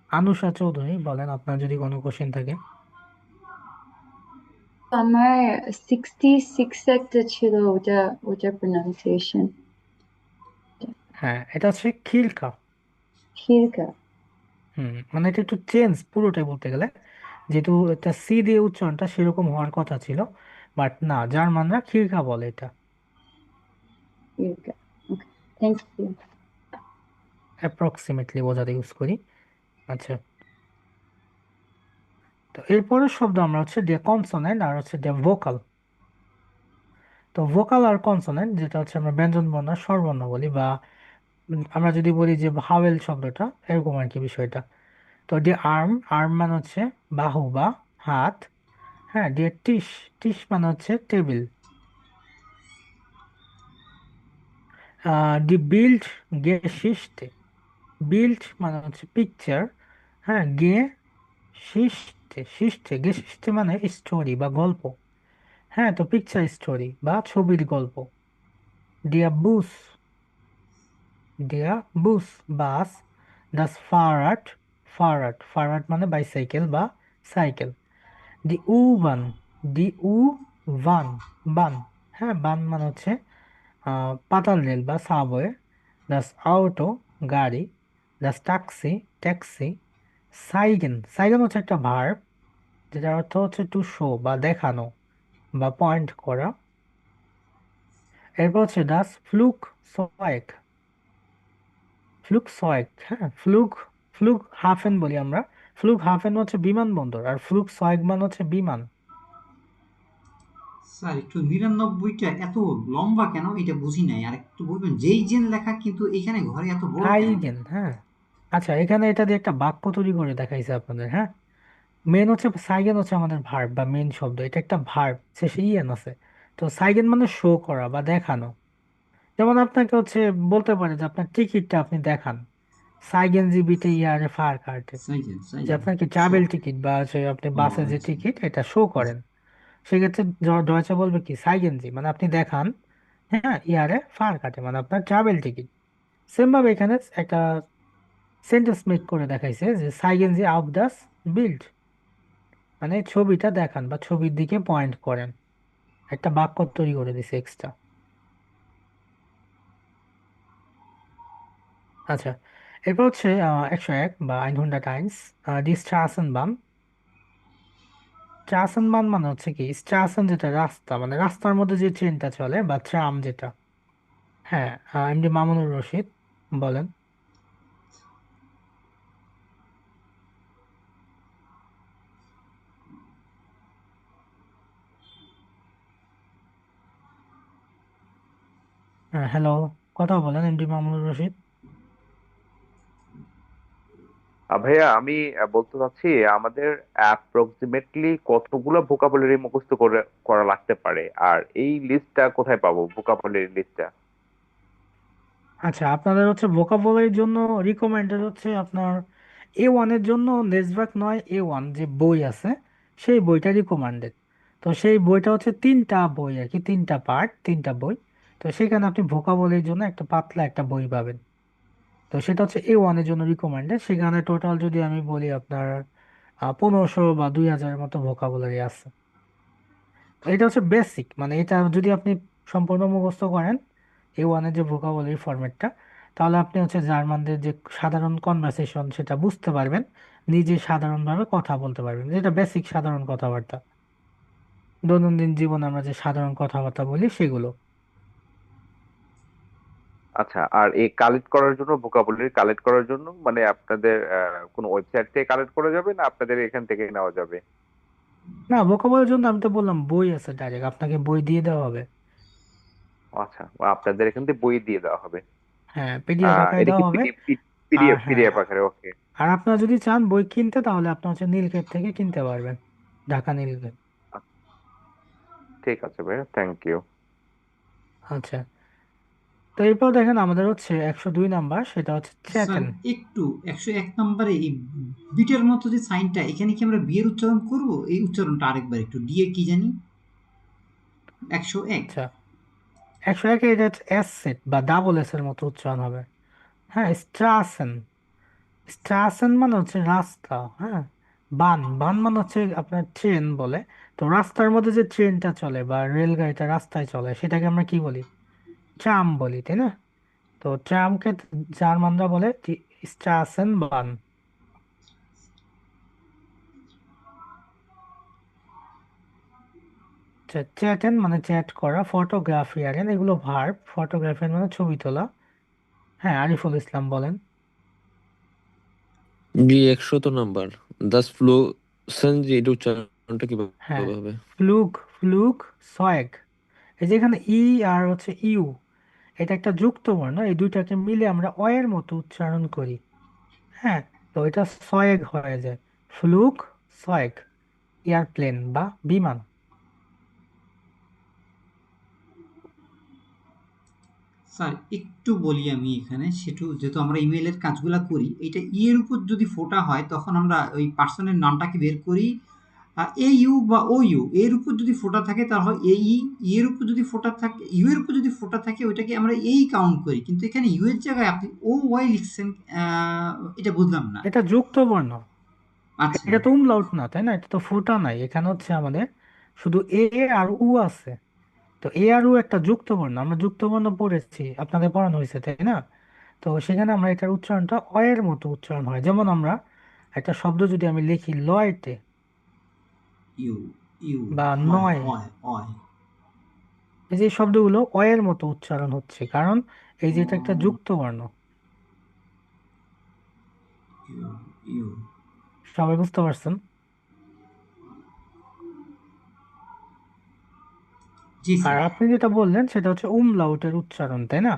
Speaker 1: আনুষা চৌধুরী বলেন, আপনার যদি কোনো কোশ্চেন থাকে।
Speaker 7: আমার 66 একটা ছিল, ওটা প্রনাউন্সিয়েশন
Speaker 1: হ্যাঁ, এটা হচ্ছে খিলকা।
Speaker 7: খিরকা।
Speaker 1: মানে এটা একটু চেঞ্জ পুরোটাই বলতে গেলে, যেহেতু এটা সি দিয়ে উচ্চারণটা সেরকম হওয়ার কথা ছিল, বাট না, জার্মানরা খিরকা বলে এটা।
Speaker 7: খিরকা, ওকে, থ্যাংক ইউ।
Speaker 1: অ্যাপ্রক্সিমেটলি বোঝাতে ইউজ করি। আচ্ছা, তো এরপরের শব্দ আমরা হচ্ছে দিয়ে কনসোনেন্ট আর হচ্ছে দিয়ে ভোকাল। তো ভোকাল আর কনসোনেন্ট, যেটা হচ্ছে আমরা ব্যঞ্জন বর্ণ আর স্বরবর্ণ বলি, বা আমরা যদি বলি যে ভাওয়েল শব্দটা, এরকম আর কি বিষয়টা। তো দিয়ে আর্ম, আর্ম মানে হচ্ছে বাহু বা হাত। হ্যাঁ, দিয়ে টিস, টিস মানে হচ্ছে টেবিল। দি বিল্ড গেসিস্তে, বিল্ড মানে হচ্ছে পিকচার। হ্যাঁ, শিষ্টে, শিষ্টে গেসিস্তে মানে স্টোরি বা গল্প। হ্যাঁ, তো পিকচার স্টোরি বা ছবির গল্প। দিয়া বুস, দিয়া বুস বাস। দাস ফারাট, ফারাট, ফারাট মানে বাইসাইকেল বা সাইকেল। দি উ বান, দি উ ভান, বান। হ্যাঁ, বান মানে হচ্ছে পাতাল রেল বা সাবওয়ে। দাস আউটো, গাড়ি। দাস ট্যাক্সি, ট্যাক্সি। সাইগেন, সাইগেন হচ্ছে একটা ভার্ব, যেটার অর্থ হচ্ছে টু শো বা দেখানো বা পয়েন্ট করা। এরপর হচ্ছে দাস ফ্লুক সোয়েক, ফ্লুক সোয়েক। হ্যাঁ, ফ্লুক, ফ্লুক হাফেন বলি আমরা, ফ্লুগ হাফেন হচ্ছে বিমানবন্দর, আর ফ্লুগ সয়েগমান হচ্ছে বিমান।
Speaker 3: স্যার একটু 99টা এত লম্বা কেন এটা বুঝি নাই, আর একটু বলবেন যেই জেন লেখা কিন্তু এখানে ঘরে এত বড় কেন?
Speaker 1: হাইগেন, হ্যাঁ। আচ্ছা, এখানে এটা দিয়ে একটা বাক্য তৈরি করে দেখাইছে আপনাদের, হ্যাঁ। মেন হচ্ছে সাইগেন হচ্ছে আমাদের ভার্ব বা মেন শব্দ, এটা একটা ভার্ব, শেষে ইএন আছে। তো সাইগেন মানে শো করা বা দেখানো। যেমন আপনাকে হচ্ছে বলতে পারে যে আপনার টিকিটটা আপনি দেখান, সাইগেন জি বিটে ইয়ারে ফার কার্টে,
Speaker 3: সাইজেন
Speaker 1: যে
Speaker 3: সাইজেন
Speaker 1: আপনার কি
Speaker 3: শো।
Speaker 1: ট্রাভেল টিকিট বা হচ্ছে আপনি
Speaker 3: ও
Speaker 1: বাসে যে
Speaker 3: আচ্ছা।
Speaker 1: টিকিট এটা শো করেন। সেক্ষেত্রে ডয়চে বলবে কি সাইগেন জি, মানে আপনি দেখান, হ্যাঁ, ইয়ারে ফার কাটে মানে আপনার ট্রাভেল টিকিট। সেম ভাবে এখানে একটা সেন্টেন্স মেক করে দেখাইছে যে সাইগেন জি আউফ দাস বিল্ড, মানে ছবিটা দেখান বা ছবির দিকে পয়েন্ট করেন। একটা বাক্য তৈরি করে দিছে এক্সট্রা। আচ্ছা, এরপর হচ্ছে 101 বা 101, ডি স্ট্রাসেনবান। স্ট্রাসেনবান মানে হচ্ছে কি, স্ট্রাসেন যেটা রাস্তা, মানে রাস্তার মধ্যে যে ট্রেনটা চলে বা ট্রাম যেটা। হ্যাঁ, এমডি মামুনুর রশিদ বলেন। হ্যাঁ, হ্যালো, কথা বলেন এমডি মামুনুর রশিদ।
Speaker 10: ভাইয়া আমি বলতে চাচ্ছি আমাদের অ্যাপ্রক্সিমেটলি কতগুলো ভোকাবুলারি মুখস্থ করে করা লাগতে পারে, আর এই লিস্টটা কোথায় পাবো, ভোকাবুলারি লিস্টটা?
Speaker 1: আচ্ছা, আপনাদের হচ্ছে ভোকাবুলারির জন্য রিকমেন্ডেড হচ্ছে আপনার A1 এর জন্য নেসবাক 9 A1 যে বই আছে, সেই বইটা রিকমেন্ডেড। তো সেই বইটা হচ্ছে 3টা বই আর কি, 3টা পার্ট, 3টা বই। তো সেখানে আপনি ভোকাবুলারির জন্য একটা পাতলা একটা বই পাবেন। তো সেটা হচ্ছে A1 এর জন্য রিকমেন্ডেড। সেখানে টোটাল যদি আমি বলি আপনার 1500 বা 2000-এর মতো ভোকাবুলারি আছে। তো এটা হচ্ছে বেসিক, মানে এটা যদি আপনি সম্পূর্ণ মুখস্থ করেন A1 এর যে ভোকাবুলারি ফরম্যাটটা, তাহলে আপনি হচ্ছে জার্মানদের যে সাধারণ কনভারসেশন সেটা বুঝতে পারবেন, নিজে সাধারণভাবে কথা বলতে পারবেন, যেটা বেসিক সাধারণ কথাবার্তা, দৈনন্দিন জীবনে আমরা যে সাধারণ কথাবার্তা বলি সেগুলো।
Speaker 10: আচ্ছা, আর এই কালেক্ট করার জন্য, ভোকাবুলারি কালেক্ট করার জন্য মানে আপনাদের কোনো ওয়েবসাইট থেকে কালেক্ট করা যাবে না আপনাদের এখান থেকে নেওয়া যাবে?
Speaker 1: না, ভোকাবুলারির জন্য আমি তো বললাম বই আছে, ডাইরেক্ট আপনাকে বই দিয়ে দেওয়া হবে।
Speaker 10: আচ্ছা, আপনাদের এখান থেকে বই দিয়ে দেওয়া হবে।
Speaker 1: হ্যাঁ, পিডিএফ আকারে
Speaker 10: এটা কি
Speaker 1: দেওয়া হবে। আর
Speaker 10: পিডিএফ
Speaker 1: হ্যাঁ,
Speaker 10: পিডিএফ আকারে? ওকে,
Speaker 1: আর আপনারা যদি চান বই কিনতে, তাহলে আপনার হচ্ছে নীলক্ষেত থেকে কিনতে পারবেন, ঢাকা নীলক্ষেত।
Speaker 10: ঠিক আছে ভাইয়া, থ্যাংক ইউ।
Speaker 1: আচ্ছা, তো এরপর দেখেন আমাদের হচ্ছে 102 নাম্বার, সেটা হচ্ছে
Speaker 3: স্যার
Speaker 1: চ্যাটেন।
Speaker 3: একটু 101 নম্বরে এই বিটের মতো যে সাইনটা, এখানে কি আমরা বিয়ের উচ্চারণ করব? এই উচ্চারণটা আরেকবার একটু, ডি এ কি জানি 101।
Speaker 1: আচ্ছা, 101 এটা হচ্ছে এস সেট বা ডাবল এস এর মতো উচ্চারণ হবে। হ্যাঁ, স্ট্রাসেন। স্ট্রাসেন মানে হচ্ছে রাস্তা, হ্যাঁ। বান, বান মানে হচ্ছে আপনার ট্রেন বলে। তো রাস্তার মধ্যে যে ট্রেনটা চলে বা রেলগাড়িটা রাস্তায় চলে, সেটাকে আমরা কি বলি? ট্রাম বলি, তাই না? তো ট্রামকে জার্মানরা বলে স্ট্রাসেন বান। চ্যাটেন মানে চ্যাট করা, ফটোগ্রাফিয়ারেন এগুলো ভার্ব, ফটোগ্রাফিয়ার মানে ছবি তোলা। হ্যাঁ, আরিফুল ইসলাম বলেন।
Speaker 12: জি 100 নাম্বার, দাস ফ্লো জি, এটা উচ্চারণটা
Speaker 1: হ্যাঁ,
Speaker 12: কিভাবে হবে?
Speaker 1: ফ্লুক, ফ্লুক সয়েগ। এই যে এখানে ই আর হচ্ছে ইউ, এটা একটা যুক্ত বর্ণ, এই দুইটাকে মিলে আমরা অয়ের মতো উচ্চারণ করি। হ্যাঁ, তো এটা সয়েগ হয়ে যায়, ফ্লুক সয়েগ, এয়ারপ্লেন বা বিমান।
Speaker 3: স্যার একটু বলি আমি এখানে, সেটু যেহেতু আমরা ইমেইলের কাজগুলা করি, এটা ই এর উপর যদি ফোটা হয় তখন আমরা ওই পার্সনের নামটাকে বের করি এ ইউ বা ও ইউ, এর উপর যদি ফোটা থাকে তাহলে এ ই, এর উপর যদি ফোটা থাকে, ইউ এর উপর যদি ফোটা থাকে ওইটাকে আমরা এই কাউন্ট করি, কিন্তু এখানে ইউ এর জায়গায় আপনি ও ওয়াই লিখছেন, এটা বুঝলাম না।
Speaker 1: এটা যুক্ত বর্ণ,
Speaker 3: আচ্ছা।
Speaker 1: এটা তো umlaut না, তাই না? এটা তো ফোঁটা নাই, এখানে হচ্ছে আমাদের শুধু এ আর উ আছে। তো এ আর উ একটা যুক্ত বর্ণ, আমরা যুক্ত বর্ণ পড়েছি, আপনাদের পড়ানো হয়েছে, তাই না? তো সেখানে আমরা এটার উচ্চারণটা অয়ের মতো উচ্চারণ হয়। যেমন আমরা একটা শব্দ যদি আমি লিখি লয়টে
Speaker 3: ইউ, ইউ,
Speaker 1: বা
Speaker 3: হয়,
Speaker 1: নয়,
Speaker 3: হয়, হয়।
Speaker 1: এই যে এই শব্দগুলো অয়ের মতো উচ্চারণ হচ্ছে, কারণ এই যে এটা একটা
Speaker 3: ও,
Speaker 1: যুক্ত বর্ণ।
Speaker 3: ইউ, ইউ।
Speaker 1: সবাই বুঝতে পারছেন?
Speaker 3: জি
Speaker 1: আর
Speaker 3: স্যার।
Speaker 1: আপনি যেটা বললেন সেটা হচ্ছে উমলাউটের উচ্চারণ, তাই না?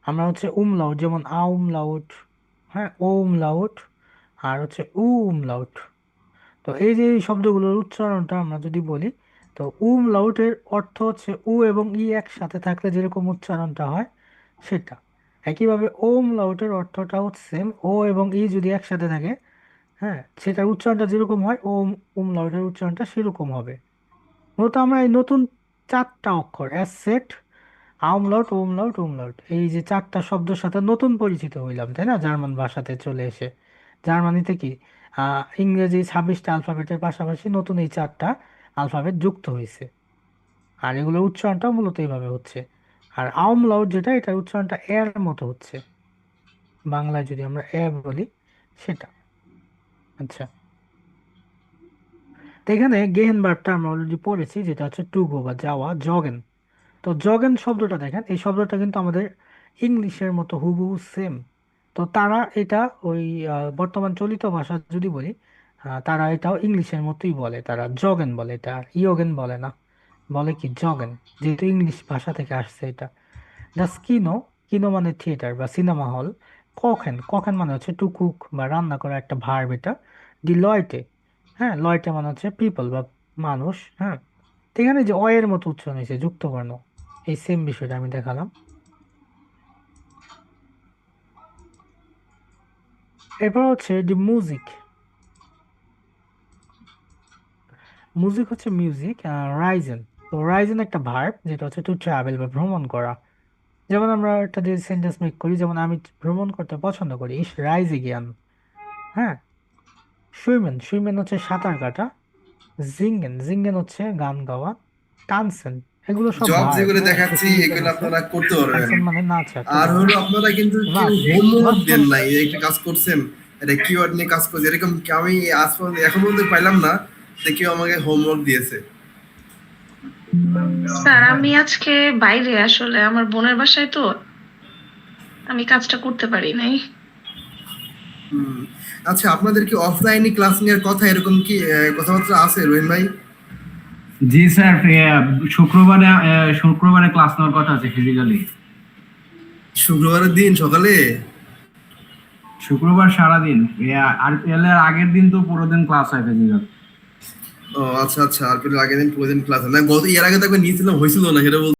Speaker 1: আমরা হচ্ছে উমলাউট, যেমন আ উমলাউট, হ্যাঁ, ও উমলাউট, আর হচ্ছে উ উমলাউট। তো এই যে এই শব্দগুলোর উচ্চারণটা আমরা যদি বলি, তো উমলাউটের অর্থ হচ্ছে উ এবং ই একসাথে থাকলে যেরকম উচ্চারণটা হয় সেটা। একইভাবে ওমলাউটের অর্থটা হচ্ছে সেম, ও এবং ই যদি একসাথে থাকে, হ্যাঁ, সেটার উচ্চারণটা যেরকম হয় ওম উমলাউটের উচ্চারণটা সেরকম হবে। মূলত আমরা এই নতুন 4টা অক্ষর অ্যাসেট, আমলাউট, ওমলাউট, উমলাউট, এই যে 4টা শব্দের সাথে নতুন পরিচিত হইলাম, তাই না? জার্মান ভাষাতে চলে এসে জার্মানিতে কি ইংরেজি 26টা আলফাবেটের পাশাপাশি নতুন এই 4টা আলফাবেট যুক্ত হয়েছে। আর এগুলোর উচ্চারণটাও মূলত এইভাবে হচ্ছে। আর আমলাউট যেটা, এটার উচ্চারণটা এর মতো হচ্ছে, বাংলায় যদি আমরা এ বলি সেটা। আচ্ছা, তো এখানে গেহেন ভার্বটা আমরা অলরেডি পড়েছি, যেটা হচ্ছে টু গো বা যাওয়া, জগেন। তো জগেন শব্দটা দেখেন, এই শব্দটা কিন্তু আমাদের ইংলিশের মতো হুবহু সেম। তো তারা এটা ওই বর্তমান চলিত ভাষা যদি বলি, তারা এটাও ইংলিশের মতোই বলে, তারা জগেন বলে, এটা ইয়োগেন বলে না, বলে কি জগেন, যেহেতু ইংলিশ ভাষা থেকে আসছে এটা। জাস্ট কিনো, কিনো মানে থিয়েটার বা সিনেমা হল। কখেন, কখেন মানে হচ্ছে টু কুক বা রান্না করা একটা ভার্ব এটা। ডি লয়টে, হ্যাঁ, লয়টে মানে হচ্ছে পিপল বা মানুষ, হ্যাঁ। তো এখানে যে এর মতো উচ্চারণ হয়েছে যুক্তবর্ণ, এই সেম বিষয়টা আমি দেখালাম। এরপর হচ্ছে যে মিউজিক। মিউজিক হচ্ছে মিউজিক, রাইজেন। তো রাইজেন একটা ভার্ব, যেটা হচ্ছে টু ট্রাভেল বা ভ্রমণ করা। যেমন আমরা একটা যে সেন্টেন্স মেক করি, যেমন আমি ভ্রমণ করতে পছন্দ করি, ইস রাইজে জ্ঞান, হ্যাঁ। সুইমেন, সুইমেন হচ্ছে সাঁতার কাটা। জিঙ্গেন, জিঙ্গেন হচ্ছে গান গাওয়া। টানসেন, এগুলো সব
Speaker 13: জব
Speaker 1: ভার্ব,
Speaker 13: যেগুলো
Speaker 1: হ্যাঁ,
Speaker 13: দেখাচ্ছি
Speaker 1: প্রেসিডিউসার
Speaker 13: এগুলো
Speaker 1: আছে।
Speaker 13: আপনারা করতে পারবেন।
Speaker 1: টানসেন মানে নাচা,
Speaker 13: আর
Speaker 1: করতে।
Speaker 13: হলো আপনারা কিন্তু কেউ
Speaker 1: ভার্ব,
Speaker 13: হোমওয়ার্ক
Speaker 1: ভার্ব
Speaker 13: দেন
Speaker 1: হলো
Speaker 13: নাই, এই একটা কাজ করছেন, এটা কিওয়ার্ড নিয়ে কাজ করছে, এরকম কি আমি আজ পর্যন্ত এখন পর্যন্ত পাইলাম না যে কেউ আমাকে হোমওয়ার্ক দিয়েছে।
Speaker 14: স্যার আমি আজকে বাইরে, আসলে আমার বোনের বাসায় তো আমি কাজটা করতে পারি নাই।
Speaker 13: হুম। আচ্ছা, আপনাদের কি অফলাইনে ক্লাস নেওয়ার কথা, এরকম কি কথাবার্তা আছে রহিম ভাই?
Speaker 15: জি স্যার, শুক্রবারে ক্লাস নেওয়ার কথা আছে ফিজিক্যালি।
Speaker 13: শুক্রবারের দিন সকালে?
Speaker 15: শুক্রবার সারাদিন, আর এর আগের দিন তো পুরো দিন ক্লাস হয় ফিজিক্যাল।
Speaker 13: ও আচ্ছা আচ্ছা, আর আগের দিন পুরো দিন ক্লাস না, গত এর আগে তো একবার নিয়েছিলাম, হয়েছিল না সেটা বলতে